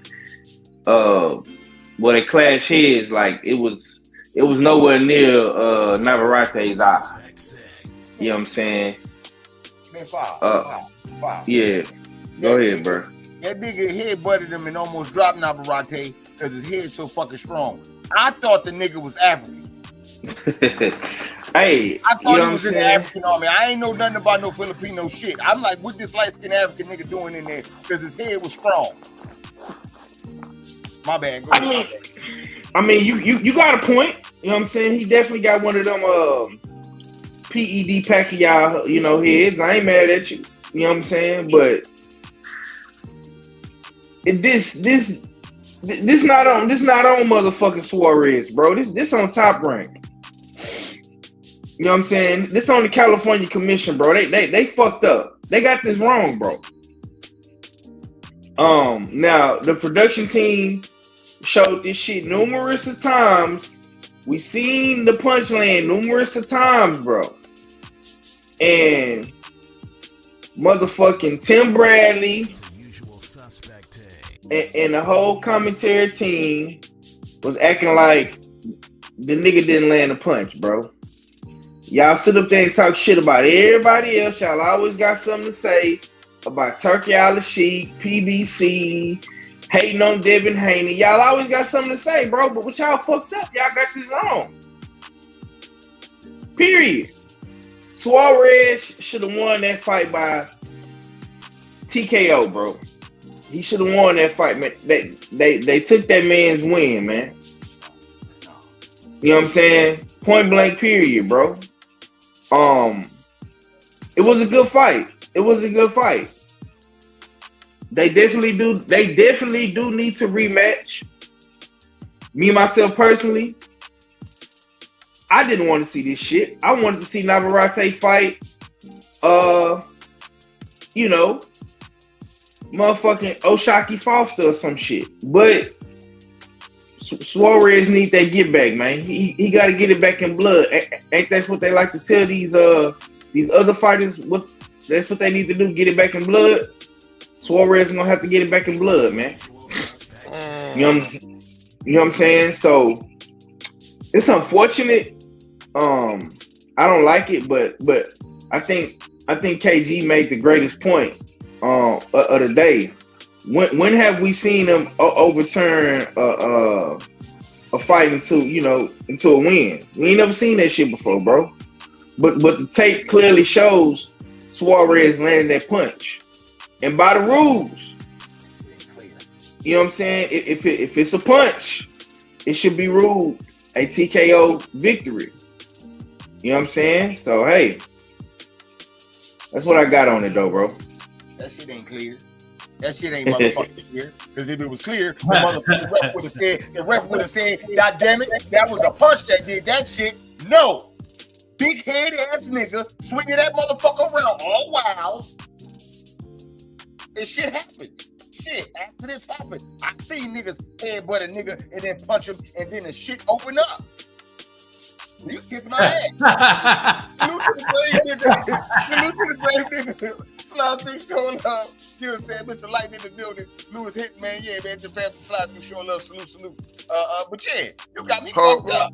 they clashed heads, like it was nowhere near Navarrete's eye. You know what I'm saying? Man, five. Yeah. Go ahead, bro. That nigga head butted him and almost dropped Navarrete because his head's so fucking strong. I thought the nigga was African. Hey, I thought he was in the African army. I ain't know nothing about no Filipino shit. I'm like, what this light-skinned African nigga doing in there? Because his head was strong. My bad. Go ahead. I mean, you got a point. You know what I'm saying? He definitely got one of them PED Pacquiao, heads. I ain't mad at you. You know what I'm saying? But this not on motherfucking Suarez, bro. This on Top Rank. You know what I'm saying? This on the California Commission, bro. They fucked up. They got this wrong, bro. Now the production team showed this shit numerous of times. We seen the punch land numerous of times, bro. And motherfucking Tim Bradley and the whole commentary team was acting like the nigga didn't land a punch, bro. Y'all sit up there and talk shit about everybody else. Y'all always got something to say about Turkey Al-Sheikh, PBC, hating on Devin Haney. Y'all always got something to say, bro. But what y'all fucked up, y'all got this wrong. Period. Suarez should have won that fight by TKO, bro. He should have won that fight, man. They took that man's win, man. You know what I'm saying? Point blank, period, bro. It was a good fight. They definitely do need to rematch. Me, myself, personally, I didn't want to see this shit. I wanted to see Navarrete fight, motherfucking Oshaki Foster or some shit. But Suarez needs that get back, man. He got to get it back in blood. Ain't that what they like to tell these other fighters? That's what they need to do, get it back in blood. Suarez is gonna have to get it back in blood, man. You know what I'm saying? So it's unfortunate. I don't like it, but I think KG made the greatest point of the day. When have we seen him overturn a fight into a win? We ain't never seen that shit before, bro. But the tape clearly shows Suarez landing that punch, and by the rules, you know what I'm saying. If it's a punch, it should be ruled a TKO victory. You know what I'm saying? So hey, that's what I got on it though, bro. That shit ain't clear. That shit ain't motherfucking clear. Because if it was clear, the motherfucking ref would have said, God damn it, that was a punch that did that shit. No. Big head ass nigga swinging that motherfucker around all wild. And shit happens. Shit, after this happened, I seen niggas headbutt a nigga and then punch him and then the shit open up. You kick my ass. Salute to the brave nigga. Slide through, showing love. You know saying, Mr. Light in the building. Lewis hit, man. Yeah, man. Japan slide through, showing love. Salute. But yeah, you got me fucked up.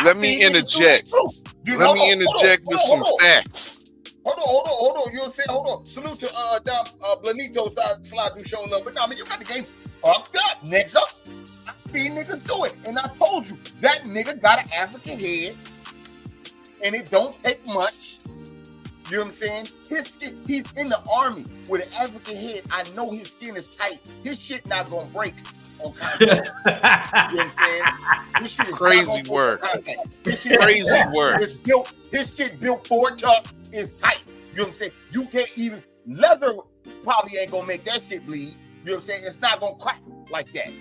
Let me interject. Let me interject with some facts. Hold on. You know what I'm saying? Hold on. Salute to Blanito slide through, showing love. But nah, man, you got the game fucked up, nigga. I see niggas do it. And I told you, that nigga got an African head. And it don't take much You know what I'm saying? His skin, he's in the army with an African head. I know his skin is tight. His shit not gonna break on contact. You know what I'm saying? This shit is Crazy work. This shit Crazy work. It's built. His shit built for tough. It's tight. You know what I'm saying? You can't even leather probably ain't gonna make that shit bleed. You know what I'm saying? It's not gonna crack like that.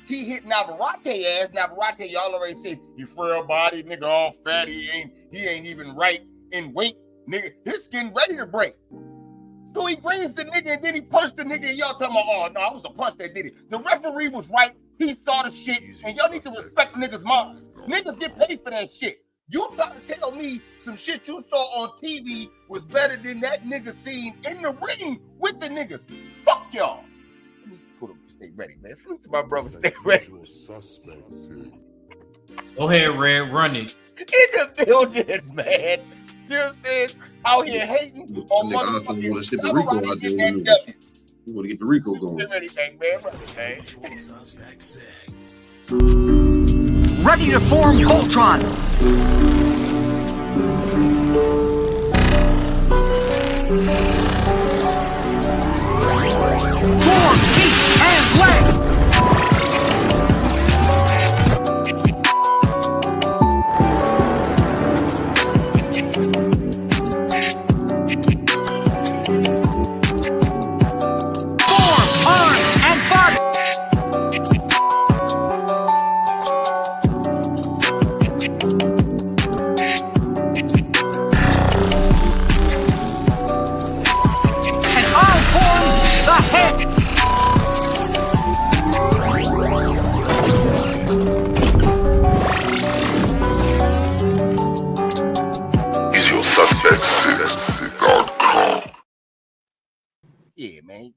He hit Navarrete ass. Navarrete, y'all already said he frail body, nigga, all fat. He ain't even right in weight, nigga. His skin ready to break. So he grazed the nigga and then he punched the nigga and y'all talking about, oh no, it was the punch that did it. The referee was right. He saw the shit and y'all need to respect niggas' mom. Niggas get paid for that shit. You trying to tell me some shit you saw on TV was better than that nigga seen in the ring with the niggas. Fuck y'all. Let me put him, stay ready, man. Salute to my brother, stay ready. Go ahead, Red, run it. In the building, man. You know what I'm saying? Out here hating on motherfucking. You want to get the Rico out there. You want to get the Rico going. Anything, man. Ready to form Voltron. Form, heat, and black.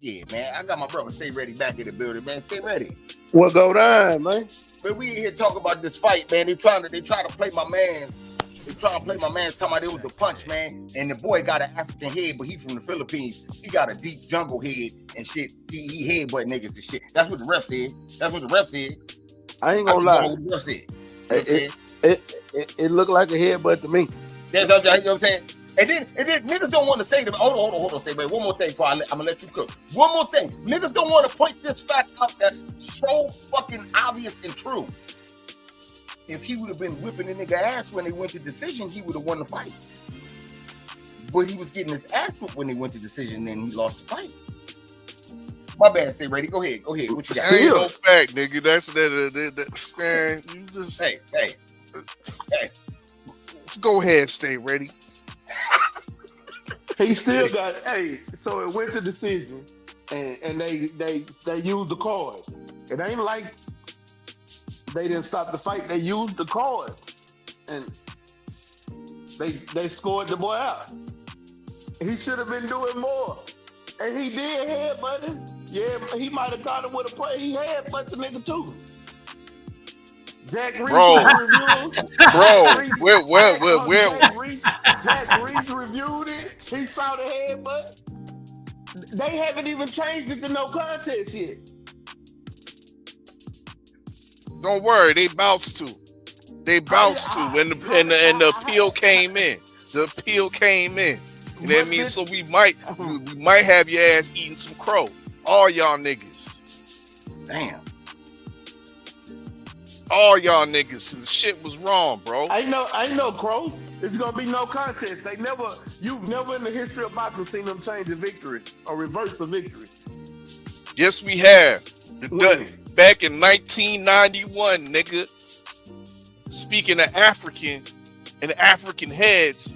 Yeah, man. I got my brother Stay Ready back in the building, man. Stay ready. What go down, man? But we in here talking about this fight, man. They try to play my man's. They try to play my man's talking about it was the punch, man. And the boy got an African head, but he from the Philippines. He got a deep jungle head and shit. He headbutt niggas and shit. That's what the ref said. I ain't gonna lie. What the ref said. It looked like a headbutt to me. That's what, you know what I'm saying? And then niggas don't want to say them. Hold on, stay ready. One more thing before I'm gonna let you cook. One more thing. Niggas don't want to point this fact out that's so fucking obvious and true. If he would have been whipping the nigga ass when they went to decision, he would have won the fight. But he was getting his ass whipped when they went to decision, and he lost the fight. My bad, stay ready. Go ahead. What you got? That ain't no fact, nigga. That's man. You just hey. Let's go ahead, stay ready. He still got so it went to decision and they used the cards. It ain't like they didn't stop the fight, they used the cards and they scored the boy out. He should have been doing more. And he did headbutt him. Yeah, he might have caught him with a play. He headbutt the nigga too. Jack Reese Jack Reese reviewed it. He saw the headbutt. They haven't even changed it to no contest yet. Don't worry, they bounced to. And the appeal came in. The appeal came in. You know what I mean? So we might have your ass eating some crow. All y'all niggas. Damn. All y'all niggas, the shit was wrong, bro. I know, Crow. It's gonna be no contest. You've never in the history of boxing seen them change a victory or reverse a victory. Yes, we have. Back in 1991, nigga. Speaking of African and African heads,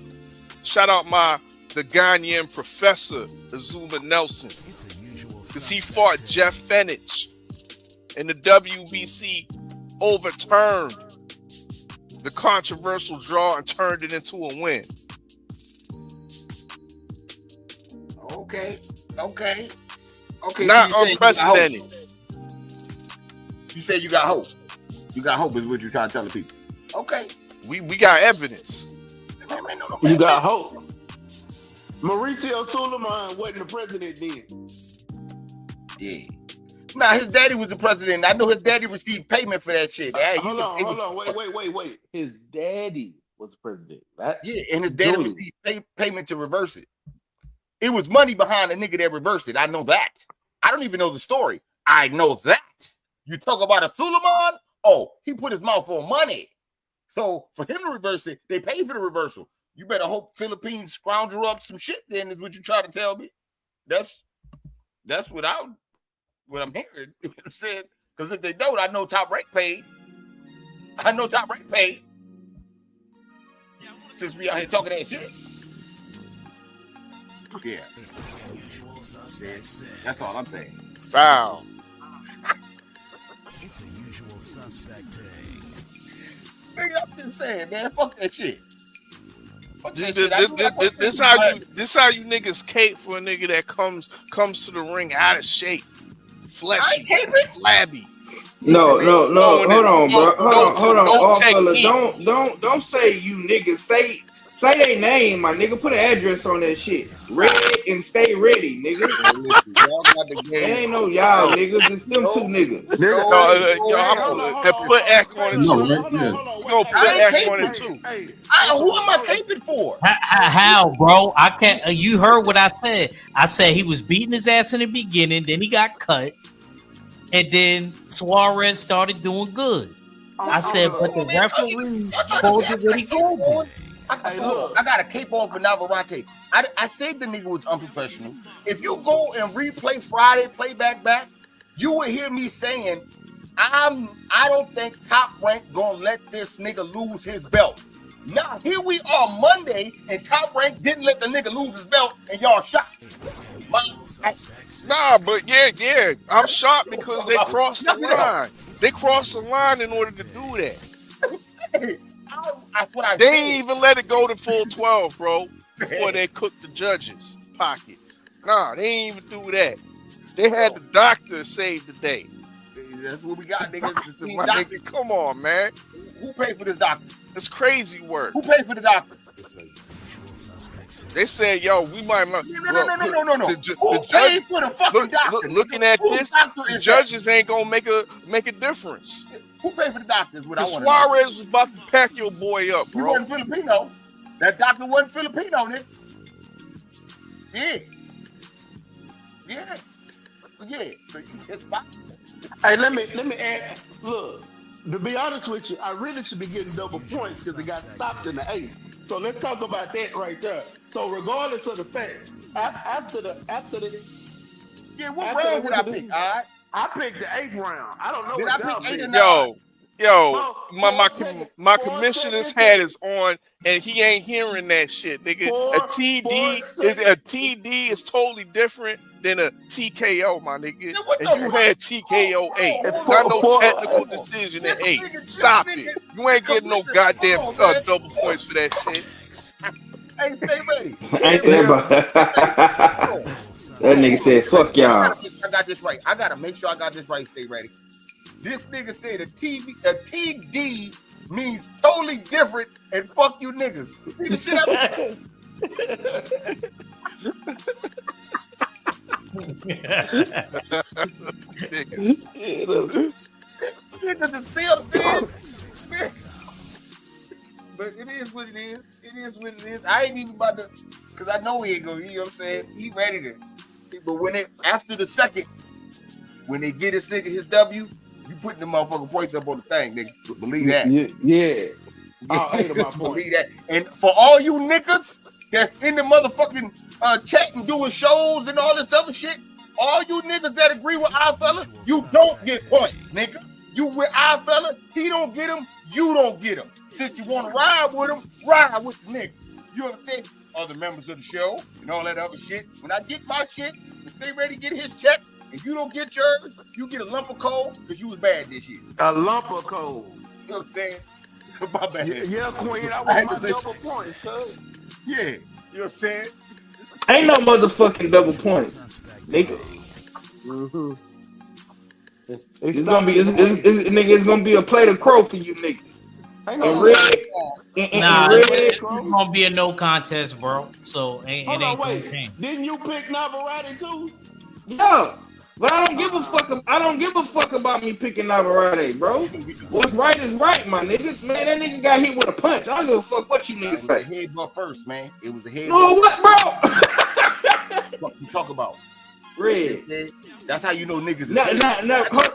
shout out the Ghanaian professor, Azuma Nelson. Because he fought Jeff Fenech in the WBC, overturned the controversial draw and turned it into a win. Okay. Not unprecedented. You say you got hope. You got hope is what you're trying to tell the people. Okay. We got evidence. You got hope. Mauricio Suleiman wasn't the president then. Yeah. Nah, his daddy was the president. I know his daddy received payment for that shit. Hold on. Wait. His daddy was the president. That, Yeah, and his daddy Julius. received payment to reverse it. It was money behind the nigga that reversed it. I know that. I don't even know the story. I know that. You talk about a Suleiman? Oh, he put his mouth on money. So for him to reverse it, they paid for the reversal. You better hope Philippines scrounge up some shit then is what you try to tell me. That's what I'm hearing. You know what I'm saying? Because if they don't, I know Top Rank paid. Since we out here talking that shit. Yeah. That's all I'm saying. Foul. It's a usual suspect thing. Nigga, I'm just saying, man. Fuck that shit. Fuck that shit. This how you niggas cape for a nigga that comes to the ring out of shape, fleshy, flabby. No. Hold on, bro. Hold on. No All fella, technique. don't say you niggas. Say their name, my nigga. Put an address on that shit. Red and stay ready, nigga. It ain't no y'all niggas. It's them two niggas. Put Act on it too. Go put Act on it too. Who am I caping for? How, bro? I can't. You heard what I said. I said he was beating his ass in the beginning, then he got cut, and then Suarez started doing good. I said, but the referee told you what he called. I got a cape on for Navarrete. I said the nigga was unprofessional. If you go and replay Friday, play back, you will hear me saying, I don't think Top Rank gonna let this nigga lose his belt. Now here we are Monday, and Top Rank didn't let the nigga lose his belt, and y'all shocked. Nah, but yeah, I'm shocked because they crossed the line. They crossed the line in order to do that. They didn't even let it go to full 12, bro, before they cooked the judges' pockets. Nah, they didn't even do that. They had the doctor save the day. That's what we got, niggas. Nigga, come on, man. Who paid for this doctor? It's crazy work. Who paid for the doctor? They said, yo, we might not. No. Who paid for the fucking doctor? Looking at this, the judges ain't gonna make a difference. Who paid for the doctor is what I want to know. Suarez was about to pack your boy up, bro. He wasn't Filipino. That doctor wasn't Filipino, nigga. Yeah. So it's fine. Hey, let me add. Look, to be honest with you, I really should be getting double points because it got stopped in the 8th. So let's talk about that right there. So regardless of the fact, after the what round did I pick? All right. I picked the 8th round. I don't know. Did what I y'all pick 8 or 9? my commissioner's hat is on, and he ain't hearing that shit, nigga. A TD is totally different than a TKO, my nigga. And you had TKO 8, not no technical decision at 8. Stop it. You ain't getting no goddamn double points for that shit. Hey, stay ready. That nigga said, fuck y'all. I got this right. I gotta make sure I got this right. Stay ready. This nigga said a TD means totally different and fuck you niggas. See the shit Niggas is still saying. But it is what it is. It is what it is. I ain't even about to, because I know he ain't gonna, you know what I'm saying? He ready to. But after the second, when they get this nigga his W, you putting the motherfucking points up on the thing, nigga. Believe that. Yeah. I'll hate my point. Believe that. And for all you niggas that's in the motherfucking chat and doing shows and all this other shit, all you niggas that agree with our fella, you don't get points, nigga. You with our fella, he don't get them, you don't get them. Since you want to ride with him, ride with the nigga. You understand? Other members of the show and all that other shit. When I get my shit and stay ready to get his check, and you don't get yours, you get a lump of coal because you was bad this year. A lump of coal. You know what I'm saying? My bad. Yeah, Queen, I want my double points, cuz. Yeah, you know what I'm saying? Ain't no motherfucking double points, nigga. Mm-hmm. It's gonna be a plate of crow for you niggas. It's gonna be a no contest, bro. So it ain't gonna change. Didn't you pick Navarrete too? Yeah. But I don't give a fuck. I don't give a fuck about me picking Navarrete, bro. What's right is right, my nigga. Man, that nigga got hit with a punch. I don't give a fuck what you It niggas was the say. headbutt first, man. It was the headbutt. No, what, bro? What you talk about? Red. That's how you know niggas is No,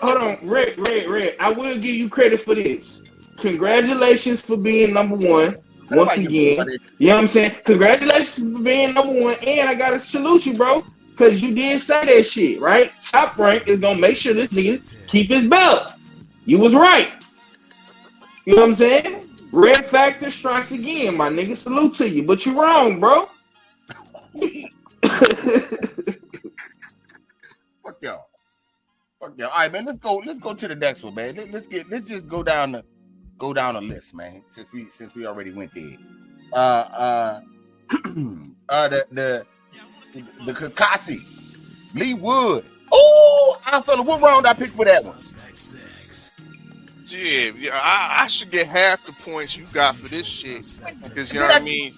hold on. Red. I will give you credit for this. Congratulations for being number one. Once again, you know what I'm saying? Congratulations for being number one. And I gotta salute you, bro. Cause you did say that shit, right? Top Rank is gonna make sure this nigga keep his belt. You was right. You know what I'm saying? Red Factor strikes again, my nigga. Salute to you. But you wrong, bro. Fuck y'all. Fuck y'all. All right, man. Let's go to the next one, man. Let's just go down the list, man. Since we already went there. The Kakasi, Lee Wood. Oh, I felt what round I picked for that one? Yeah, I should get half the points you got for this shit because you know what I mean.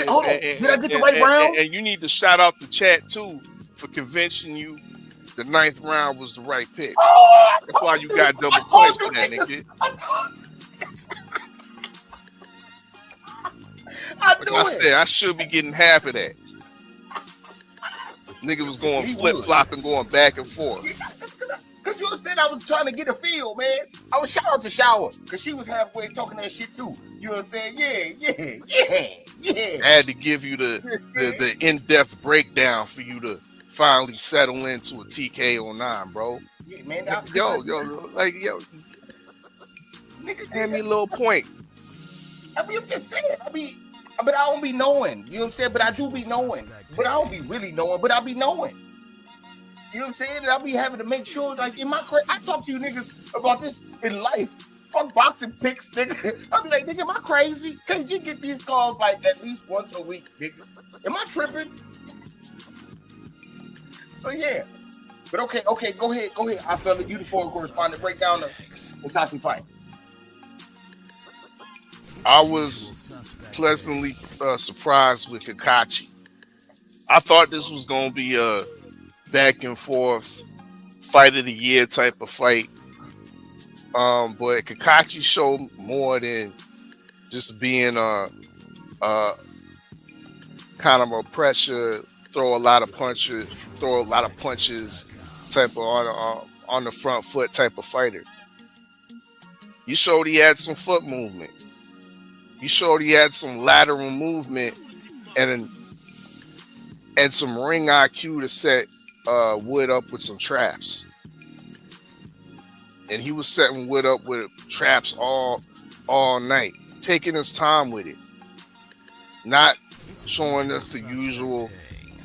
Hold on, did I get the right round? And you need to shout out the chat too for convincing you the 9th round was the right pick. Oh, that's why you got double points for that, nigga. Like I said, I should be getting half of that. Nigga was going flip-flopping, going back and forth. Because you understand, I was trying to get a feel, man. I was shout out to Shower, because she was halfway talking that shit too. You know what I'm saying? Yeah. I had to give you the in-depth breakdown for you to finally settle into a TK09, bro. Yeah, man. Yo, nigga, hand me a little point. I mean, I'm just saying. But I don't be knowing. You know what I'm saying? But I do be knowing. But I don't be really knowing. But I be knowing. You know what I'm saying? And I be having to make sure, like, I talk to you niggas about this in life. Fuck boxing picks, nigga. I be like, nigga, am I crazy? Can't you get these calls like at least once a week, nigga? Am I tripping? So yeah. But okay, go ahead. I felt the uniform correspondent break down the Musashi fight. I was pleasantly surprised with Kakachi. I thought this was going to be a back and forth fight of the year type of fight. But Kakachi showed more than just being a kind of a pressure, throw a lot of punches type of on the front foot type of fighter. He showed he had some foot movement. He showed he had some lateral movement and some ring IQ to set Wood up with some traps. And he was setting Wood up with traps all night, taking his time with it. Not showing us the usual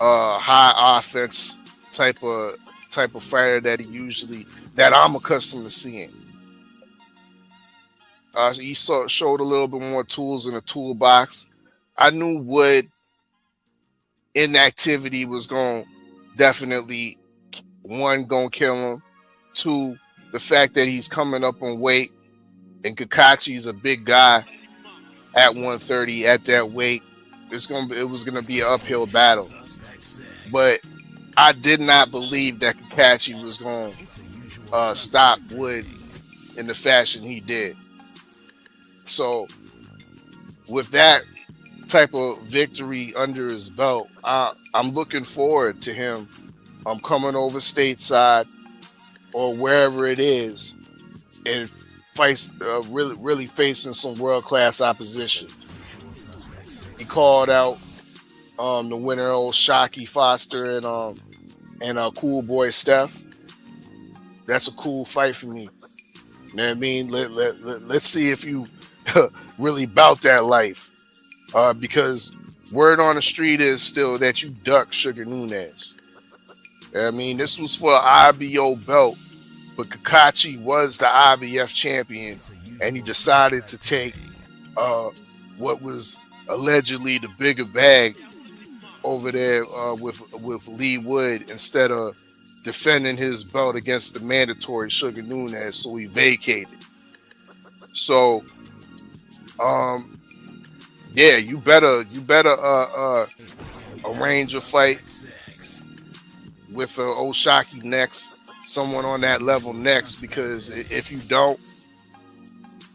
high offense type of fighter that I'm accustomed to seeing. He showed a little bit more tools in the toolbox. I knew Wood inactivity was going to definitely, one, going to kill him. Two, the fact that he's coming up on weight and Kakachi's a big guy at 130 at that weight. It was going to be an uphill battle. But I did not believe that Kakachi was going to stop Wood in the fashion he did. So with that type of victory under his belt, I'm looking forward to him coming over stateside or wherever it is and really facing some world-class opposition. He called out the winner, old Shockey Foster and Cool Boy Steph. That's a cool fight for me. You know what I mean? Let's see if you really bout that life. Because word on the street is still that you duck Sugar Nunez. I mean, this was for an IBO belt, but Kakachi was the IBF champion, and he decided to take what was allegedly the bigger bag over there with Lee Wood instead of defending his belt against the mandatory Sugar Nunez, so he vacated. So, yeah, you better arrange a fight with Oshaki next someone on that level next, because if you don't,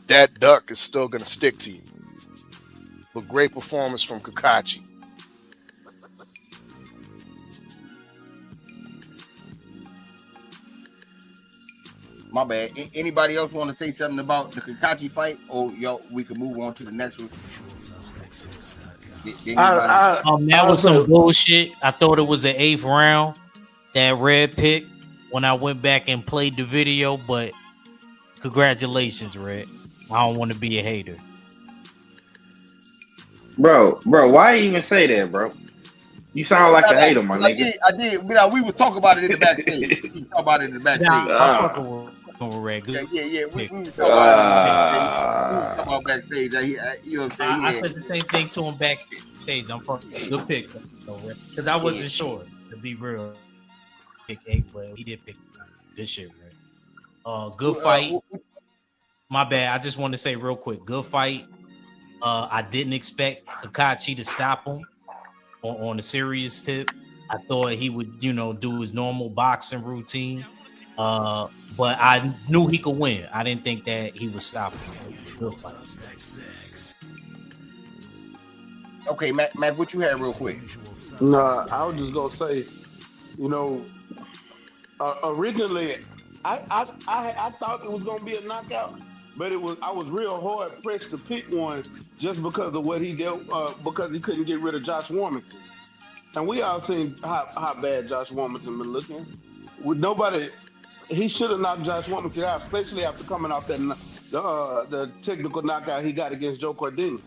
that duck is still going to stick to you. But great performance from Kakashi. My bad. Anybody else want to say something about the Kakashi fight, or we can move on to the next one? That was some bullshit. I thought it was an 8th round, that red pick, when I went back and played the video. But congratulations, Red. I don't want to be a hater. Bro, why you even say that, bro? You sound like a hater, my nigga. I did. We were talking about it in the backstage. We talk about it in the backstage. I'm fucking with Red. Yeah. We were talking about backstage. You know what I'm saying? I said the same thing to him backstage. I'm fucking good pick, because I wasn't sure, to be real. Pick 8, but he did pick good shit, Red. Good fight. My bad. I just want to say real quick, good fight. I didn't expect Kakashi to stop him on a serious tip. I thought he would, do his normal boxing routine. But I knew he could win. I didn't think that he would stop him. Good fight. Okay, Mac, what you had real quick? Nah, I was just gonna say, originally I thought it was gonna be a knockout, but I was real hard pressed to pick one just because of what he did, because he couldn't get rid of Josh Warmington. And we all seen how bad Josh Warmington been looking. He should have knocked Josh Warmington out, especially after coming off the technical knockout he got against Joe Cordini.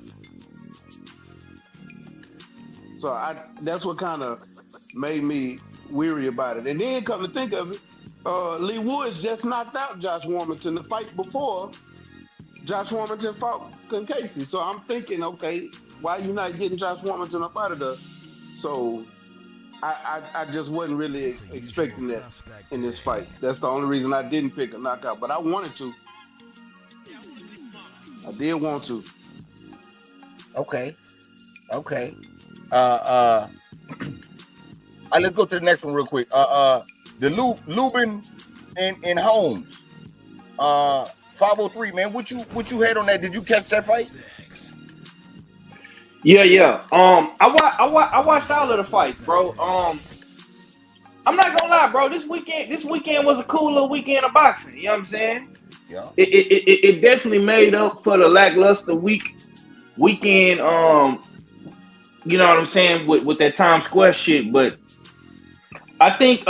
So that's what kind of made me weary about it. And then come to think of it, Lee Woods just knocked out Josh Warmington the fight before Josh Warmington fought Casey. So I'm thinking, okay, why you not getting Josh Warmington up out of there? So I just wasn't really expecting that in this fight. That's the only reason I didn't pick a knockout, but I wanted to. I did want to. Okay. Let's go to the next one real quick. The Lubin and Holmes. 503, man. What you had on that? Did you catch that fight? Yeah. I watched all of the fights, bro. I'm not gonna lie, bro. This weekend was a cool little weekend of boxing. You know what I'm saying? Yeah. It definitely made up for the lackluster weekend. You know what I'm saying, with that Times Square shit. But I think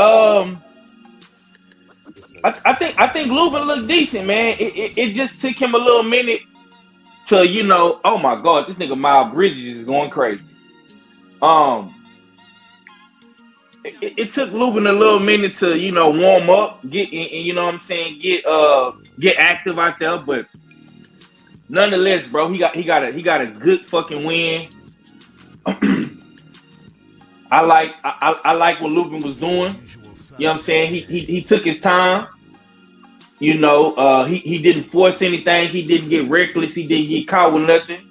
I think Lubin looked decent, man. It just took him a little minute to, oh my God, this nigga Miles Bridges is going crazy. It took Lubin a little minute to, warm up, get active out there, but nonetheless, bro, he got a good fucking win. I like what Lubin was doing. You know what I'm saying? He took his time. He didn't force anything. He didn't get reckless. He didn't get caught with nothing.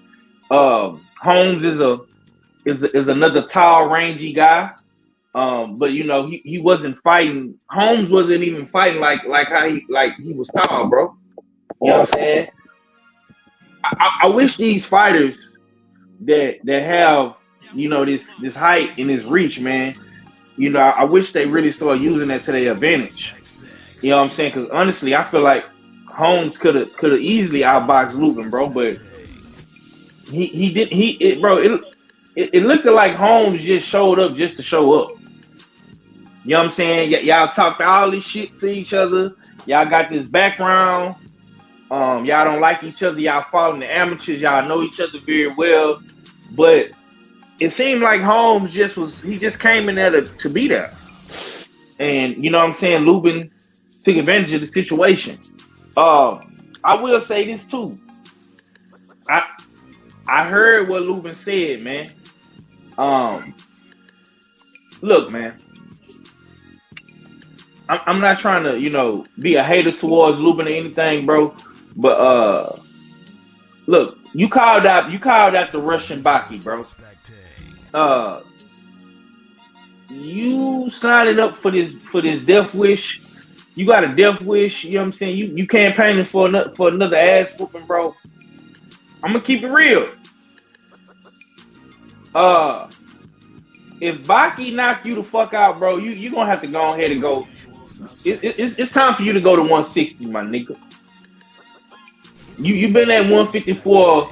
Holmes is another tall, rangy guy. But he wasn't fighting. Holmes wasn't even fighting like how he was tall, bro. You know what I'm saying? I wish these fighters that have this height and this reach, man. I wish they really start using that to their advantage. You know what I'm saying? Because honestly, I feel like Holmes could have easily outboxed Lubin, bro. But he didn't. It looked like Holmes just showed up just to show up. You know what I'm saying? Y'all talked all this shit to each other. Y'all got this background. Y'all don't like each other. Y'all following the amateurs. Y'all know each other very well. But it seemed like Holmes just came in there to be there. And you know what I'm saying? Lubin took advantage of the situation. I will say this too. I heard what Lubin said, man. Look, man. I'm not trying to, be a hater towards Lubin or anything, bro. But look, you called out the Russian Baki, bro. You signed up for this death wish You got a death wish. You know what I'm saying? You campaigning for another ass whooping, bro. I'm gonna keep it real. If Baki knocked you the fuck out, bro, you gonna have to go ahead and go. It's time for you to go to 160, my nigga. You been at 154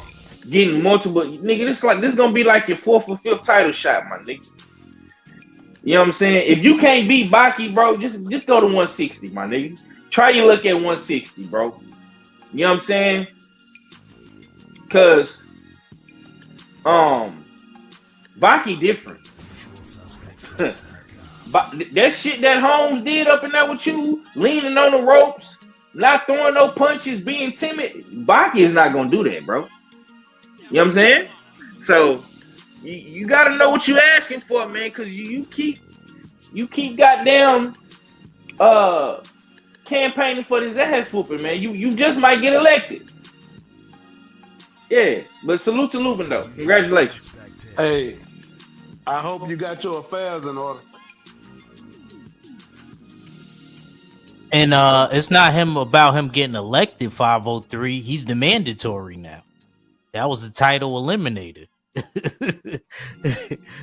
getting multiple nigga. This gonna be like your 4th or 5th title shot, my nigga. You know what I'm saying? If you can't beat Baki, bro, just go to 160, my nigga. Try your luck at 160, bro. You know what I'm saying? Cause Baki different. But that shit that Holmes did up in there with you, leaning on the ropes, not throwing no punches, being timid, Baki is not gonna do that, bro. You know what I'm saying? So you gotta know what you're asking for, man, because you keep goddamn campaigning for this ass whooping, man. You just might get elected. Yeah, but salute to Lubin though. Congratulations. Hey, I hope you got your affairs in order. And it's not about him getting elected 503. He's the mandatory now. That was the title eliminated.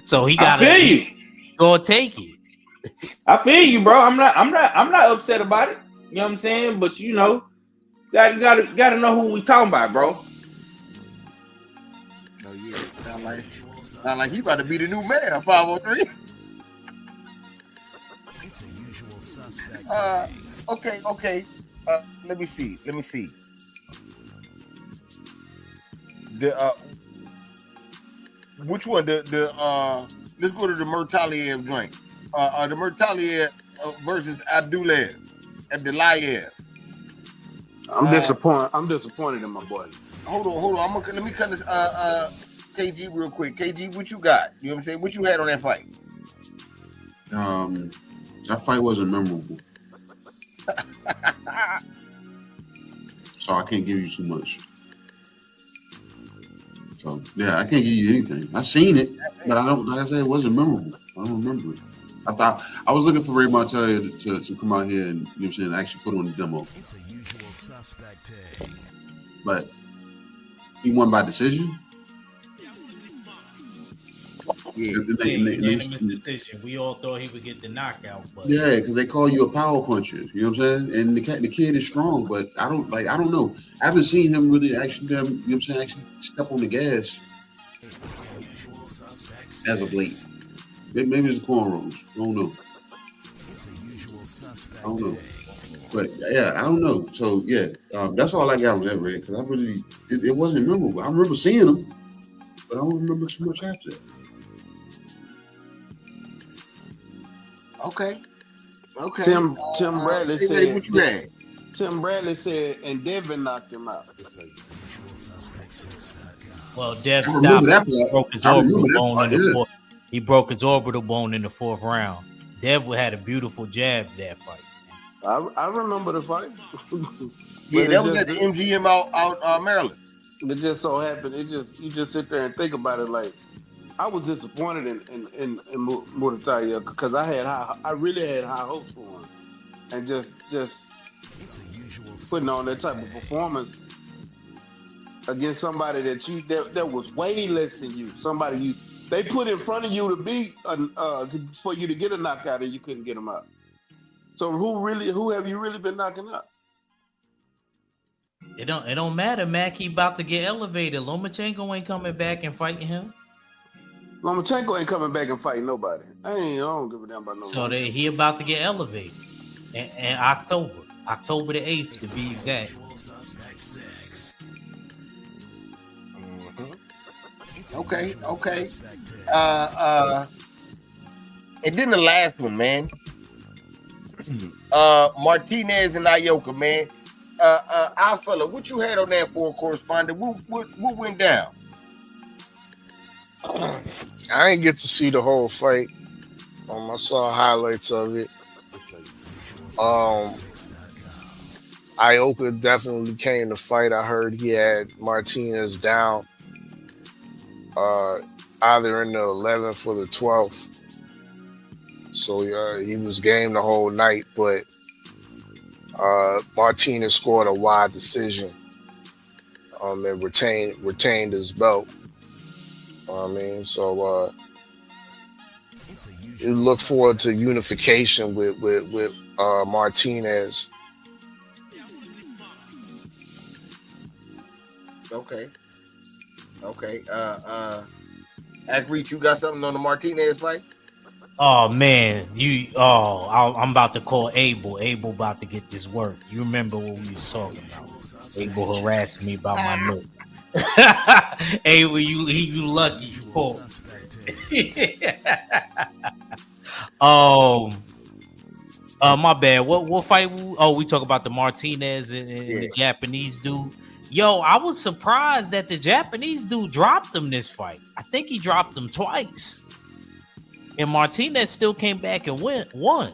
So he got to go take it. I feel you, bro. I'm not upset about it. You know what I'm saying? But you know, gotta know who we talking about, bro. Oh yeah, sound like he about to be the new mayor. 503. Okay. Let me see. The which one? Let's go to the Murtaliev joint. The Murtaliev versus Abdulayev. I'm disappointed. I'm disappointed in my boy. Hold on. Let me cut this KG real quick. KG, what you got? You know what I'm saying? What you had on that fight? That fight wasn't memorable. So I can't give you too much. So yeah, I can't give you anything. I seen it, but I don't. Like I said, it wasn't memorable. I don't remember it. I thought I was looking for Ray Montoya to come out here and, you know what I'm saying, actually put on the demo. But he won by decision. Yeah, decision. We all thought he would get the knockout, but yeah, because they call you a power puncher. You know what I'm saying? And the kid is strong, but I don't know. I haven't seen him really actually, you know what I'm saying, actually step on the gas as of late. Maybe it's the cornrows. I don't know. But yeah, I don't know. So yeah, that's all I got on that, Red, because I really it wasn't memorable. I remember seeing him, but I don't remember too much after that. Okay. Tim Bradley said. What you had? Tim Bradley said, and Devin knocked him out. Well, Dev stopped. Broke his orbital bone in the fourth. He broke his orbital bone in the 4th round. Dev had a beautiful jab that fight. I remember the fight. Yeah, that was at the MGM out Maryland. It just so happened. You just sit there and think about it. Like, I was disappointed in Murataya because I really had high hopes for him, and just putting on that type of performance against somebody that was way less than you, somebody they put in front of you to beat for you to get a knockout, and you couldn't get him out. So who have you really been knocking out? It don't matter, Mac. He about to get elevated. Lomachenko ain't coming back and fighting him. Lomachenko ain't coming back and fighting nobody. I don't give a damn about nobody. So he about to get elevated in October the 8th to be exact. Okay. And then the last one, man. Martinez and Ioka, man. Our fella, what you had on that for, correspondent? What went down? I didn't get to see the whole fight. I saw highlights of it. Ioka definitely came to fight. I heard he had Martinez down either in the 11th or the 12th. So he was game the whole night, but Martinez scored a wide decision and retained his belt. I mean, so you look forward to unification with Martinez. Okay. Agreed, you got something on the Martinez fight? Oh man, I'm about to call Abel. Abel about to get this work. You remember what we was talking about? Abel harassing me about my look. Abel, you lucky you called. My bad. What fight? We talk about the Martinez and the Japanese dude. Yo, I was surprised that the Japanese dude dropped him this fight. I think he dropped him twice. And Martinez still came back and won.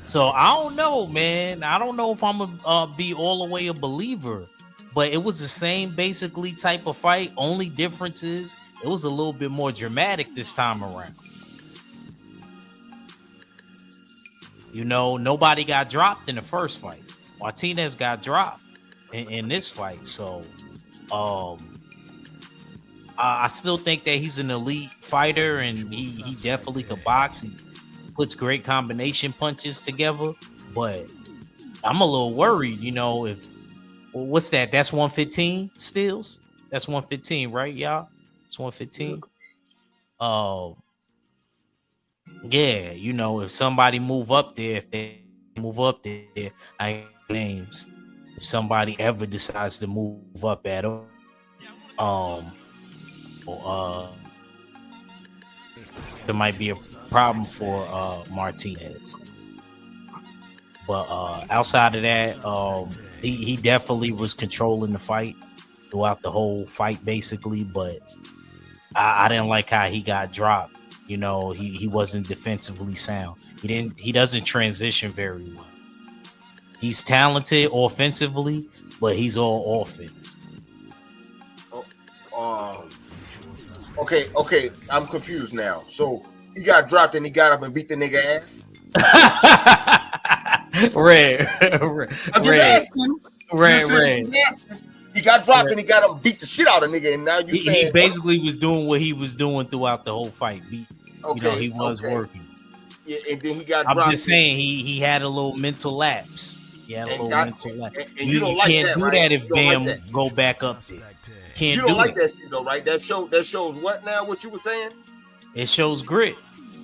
So I don't know, man. I don't know if I'm gonna be all the way a believer, but it was the same basically type of fight. Only difference is it was a little bit more dramatic this time around. You know, nobody got dropped in the first fight. Martinez got dropped in this fight. So I still think that he's an elite fighter, and he definitely could box. He puts great combination punches together, but I'm a little worried, you know, what's that? That's 115 stills? That's 115, right, y'all? It's 115. Yeah, you know, if somebody move up there, I ain't names. If somebody ever decides to move up at all, there might be a problem for Martinez. But outside of that, he definitely was controlling the fight throughout the whole fight, basically. But I didn't like how he got dropped. You know, he wasn't defensively sound. He doesn't transition very well. He's talented offensively, but he's all offense. Okay, I'm confused now. So he got dropped and he got up and beat the nigga ass? Red. He got dropped and he got up and beat the shit out of nigga, and now he basically was doing what he was doing throughout the whole fight. He was working. Yeah, and then he got dropped. I'm just saying he had a little mental lapse. And you don't like can't that, do right? that if Bam go back up there. You don't like that shit though, right? That shows what now? What you were saying? It shows grit.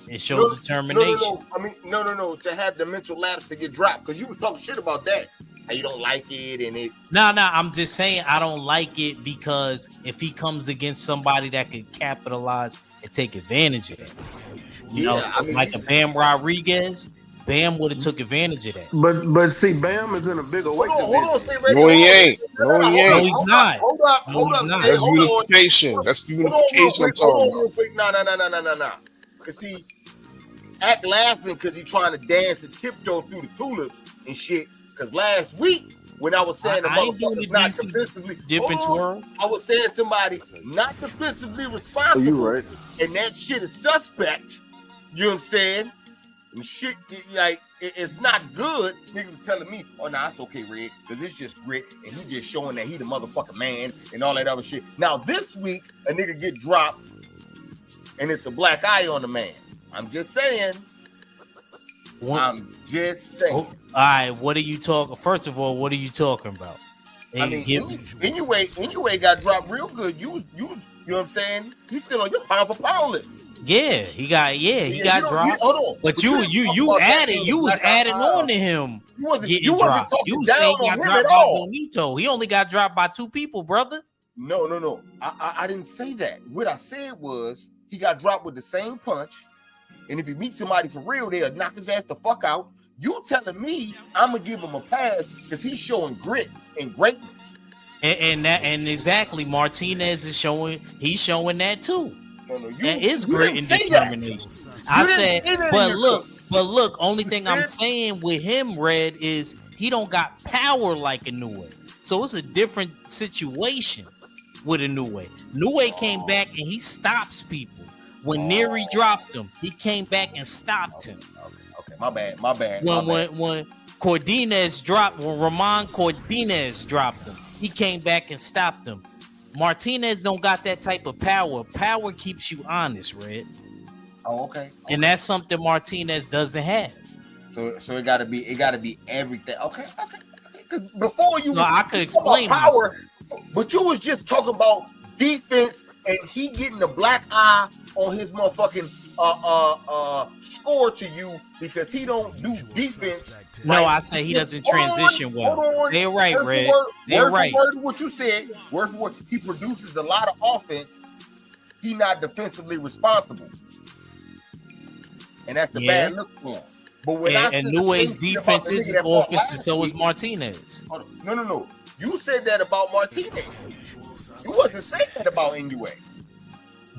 It shows determination. No. To have the mental lapse to get dropped, because you was talking shit about that. How you don't like it and it. No. I'm just saying I don't like it because if he comes against somebody that could capitalize and take advantage of it, like a Bam Rodriguez. Bam would have took advantage of that. But see, Bam is in a bigger weight. Hold on, stay right No, he ain't. No, he's not. Hold up. That's unification. That's unification I'm talking about. No. Cause see, act laughing because he trying to dance and tiptoe through the tulips and shit. Cause last week when I was saying the motherfucker's not defensively, I was saying somebody not defensively responsible. You right. And that shit is suspect. You know what I'm saying? And shit, like, it's not good. Nigga was telling me, oh, nah, it's okay, Red, because it's just grit, and he just showing that he the motherfucking man and all that other shit. Now, this week, a nigga get dropped, and it's a black eye on the man. I'm just saying. I'm just saying. All right, what are you talking? First of all, what are you talking about? I mean, anyway, got dropped real good. You know what I'm saying? He's still on your pound for pound list. Yeah, he got dropped. But you was adding on to him. You wasn't talking you was down saying he on got him dropped at by all. Bonito. He only got dropped by 2 people, brother. No. I didn't say that. What I said was he got dropped with the same punch, and if he meets somebody for real, they'll knock his ass the fuck out. You telling me I'm gonna give him a pass because he's showing grit and greatness. And exactly, Martinez is showing that too. No, that is grit and determination. I said, but look, only thing I'm saying with him, Red, is he don't got power like Inoue. So it's a different situation with Inoue. Inoue came back and he stops people. When Neri dropped him, he came back and stopped him. My bad. When Cordinez dropped, when Ramon Cordinez dropped him, he came back and stopped him. Martinez don't got that type of power. Power keeps you honest, Red. Oh, okay. And that's something Martinez doesn't have. So it gotta be everything. Okay. Because before you, so I could explain power, but you was just talking about defense and he getting the black eye on his motherfucking score to you because he don't do defense. No, right? I say he doesn't transition well. Say it right, Red. Say it right. Word for what you said. Word for word. He produces a lot of offense. He not defensively responsible, and that's the bad look for him. But when and Neway's defense is his offense, and so is Martinez. No. You said that about Martinez. You wasn't saying that about Inoue.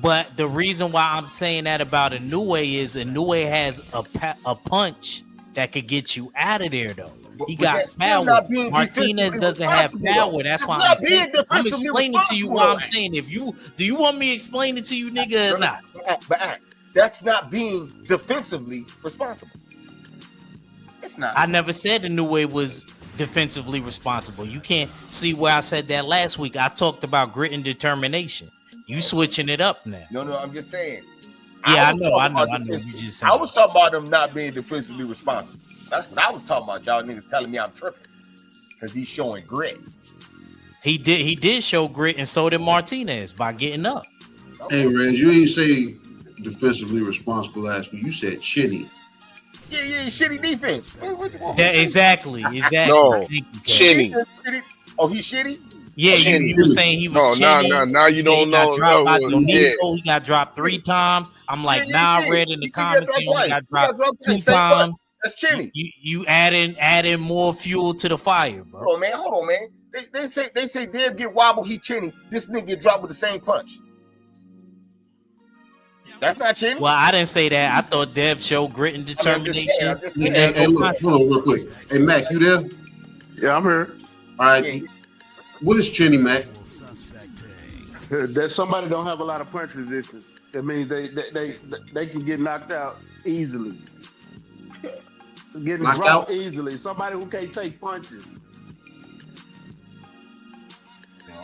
But the reason why I'm saying that about Inoue is Inoue has a punch that could get you out of there, though. He got power. Martinez doesn't have power. That's why I'm saying. I'm explaining to you why I'm saying. Do you want me to explain it to you, nigga, or not? But that's not being defensively responsible. It's not. I never said Inoue was defensively responsible. You can't see where I said that last week. I talked about grit and determination. You switching it up now. No, I'm just saying. Yeah, I know. You just saying. I was talking about him not being defensively responsible. That's what I was talking about. Y'all niggas telling me I'm tripping because he's showing grit. He did show grit, and so did Martinez by getting up. Hey, Reg, you ain't say defensively responsible last week. You said shitty. Yeah, shitty defense. Exactly. No, Chinny. Oh, he's shitty? Yeah, you were saying he was chinny. Now you don't know. He got dropped 3 times. I'm like, I read in the comments he only got dropped 2 times. That's chinny. You adding more fuel to the fire, bro. Hold on, man. They say Dev get wobble, he chinny. This nigga get dropped with the same punch. That's not chinny. Well, I didn't say that. I thought Dev showed grit and determination. Hey, look, hold on real quick. Hey, Mac, you there? Yeah, I'm here. All right. What is chinny, Mac? That somebody don't have a lot of punch resistance. That means they can get knocked out easily. Getting dropped easily. Somebody who can't take punches.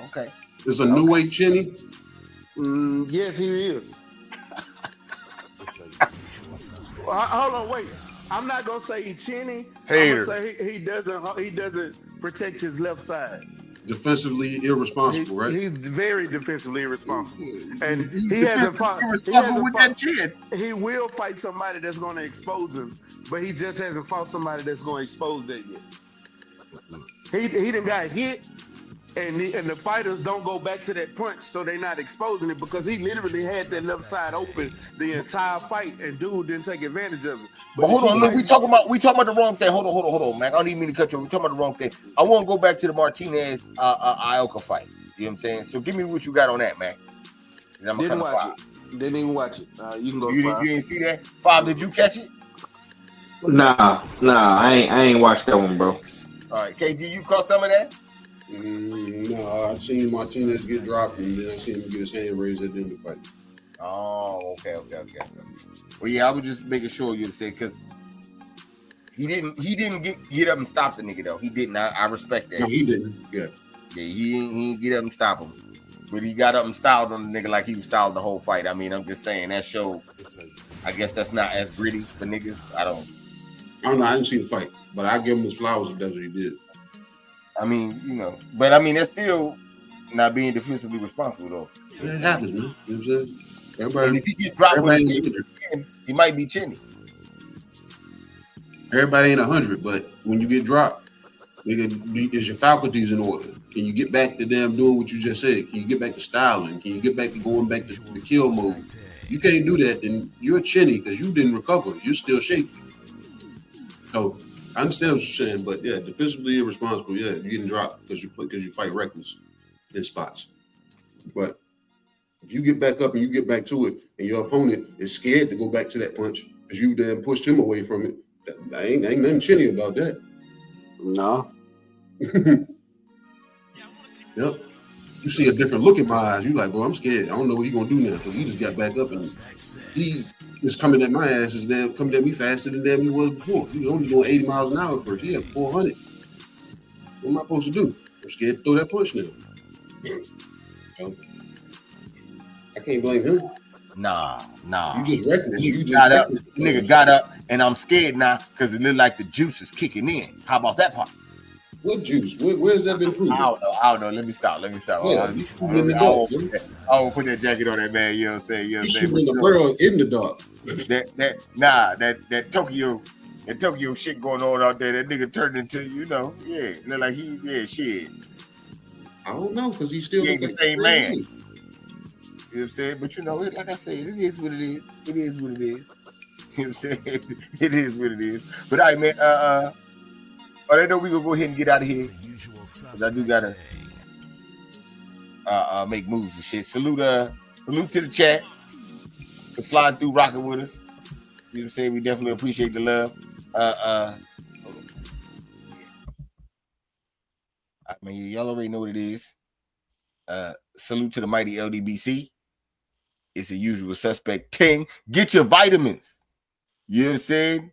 Okay. Is a new way chinny? Yes, he is. Hold on, wait. I'm not gonna say he's chinny. Hater. I'm gonna say he doesn't protect his left side. Defensively irresponsible, right? He's very defensively irresponsible, and he hasn't fought. He will fight somebody that's going to expose him, but he just hasn't fought somebody that's going to expose that yet. He done got hit, and the fighters don't go back to that punch, so they're not exposing it because he literally had that left side open the entire fight, and dude didn't take advantage of it. But hold on, look, we talking about the wrong thing. Hold on, man. I don't even mean to cut you. We talking about the wrong thing. I want to go back to the Martinez Ioka fight. You know what I'm saying? So give me what you got on that, man. And I'm Didn't watch it. Didn't even watch it. You can go. You didn't see that? 5, did you catch it? Nah, I ain't watched that one, bro. All right, KG, you caught some of that? No, I seen Martinez get dropped, and then I seen him get his hand raised at the end of the fight. Oh, okay. Well, yeah, I was just making sure you say because he didn't get up and stop the nigga though. He didn't. I respect that. No, he didn't. Yeah, he didn't get up and stop him, but he got up and styled on the nigga like he was styled the whole fight. I mean, I'm just saying that show. I guess that's not as gritty for niggas. I don't know. I didn't see the fight, but I give him his flowers if that's what he did. I mean, but I mean that's still not being defensively responsible though. It happens, man. You know what I'm saying? And if he gets dropped with he might be chinny. Everybody ain't 100, but when you get dropped, is your faculties in order? Can you get back to damn doing what you just said? Can you get back to styling? Can you get back to going back to the kill mode? You can't do that, then you're chinny because you didn't recover. You're still shaky. So I understand what you're saying, but yeah, defensively irresponsible. Yeah, you're getting dropped because you fight reckless in spots. But if you get back up and you get back to it, and your opponent is scared to go back to that punch because you then pushed him away from it, ain't nothing chinny about that. No. Yep. You see a different look in my eyes. You like, bro, I'm scared. I don't know what he's gonna do now because he just got back up and he It's coming at my ass is coming at me faster than damn he was before. He was only doing 80 miles an hour first. He had 400. What am I supposed to do? I'm scared to throw that punch now. So, I can't blame him. Nah. You just reckless. You got up. Nigga got up, and I'm scared now because it looked like the juice is kicking in. How about that part? What juice? Where's that been proven? I don't know. Let me stop. Yeah, I won't put that jacket on that man. You know what I'm saying? You know what I'm saying? Shooting the world in the dark. That Tokyo shit going on out there. That nigga turned into, look like shit. I don't know because he still ain't the same man. You know what I'm saying? But like I said, it is what it is. It is what it is. You know what I'm saying? It is what it is. But all right, man. I know we gonna go ahead and get out of here because I do gotta make moves and shit. Salute to the chat for sliding through, rocking with us. You know what I'm saying? We definitely appreciate the love. I mean, y'all already know what it is. Salute to the mighty LDBC. It's the usual suspect ting. Get your vitamins. You know what I'm saying?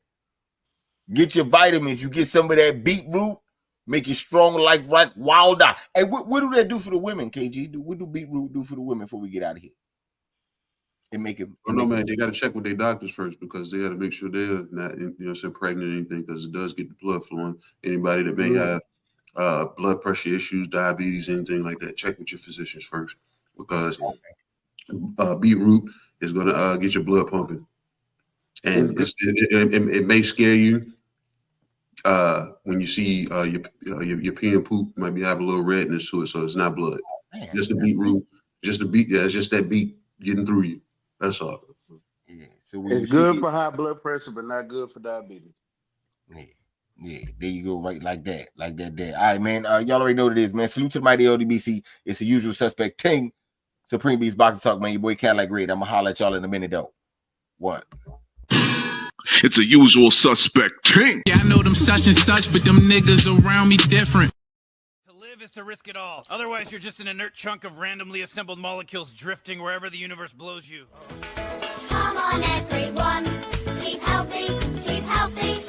Get your vitamins. You get some of that beetroot, make you strong like wilder. Hey, what do that do for the women, KG? What do beetroot do for the women before we get out of here? And make it. Oh no, man, they got to check with their doctors first because they got to make sure they're not, pregnant or anything because it does get the blood flowing. Anybody that may have blood pressure issues, diabetes, anything like that, check with your physicians first because beetroot is going to get your blood pumping, and it may scare you. When you see your pee and poop might be having a little redness to it, so it's not blood. Just the beetroot, it's just that beet getting through you. That's all. Yeah. So it's good for high blood pressure, but not good for diabetes. Yeah. There you go, right like that. There. All right, man. Y'all already know what it is, man. Salute to the mighty LDBC. It's the usual suspect ting. Supreme Beast Boxing Talk, man. Your boy Cadillac Red. I'm gonna holler at y'all in a minute though. What? It's a usual suspect ting. Yeah, I know them such and such, but them niggas around me different. To live is to risk it all. Otherwise, you're just an inert chunk of randomly assembled molecules drifting wherever the universe blows you. Come on, everyone. Keep healthy. Keep healthy.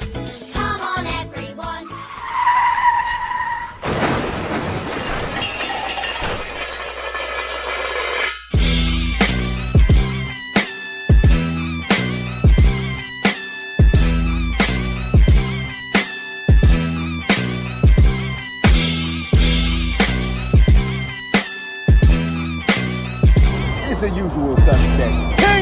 Come on, everyone. It's the usual suspect.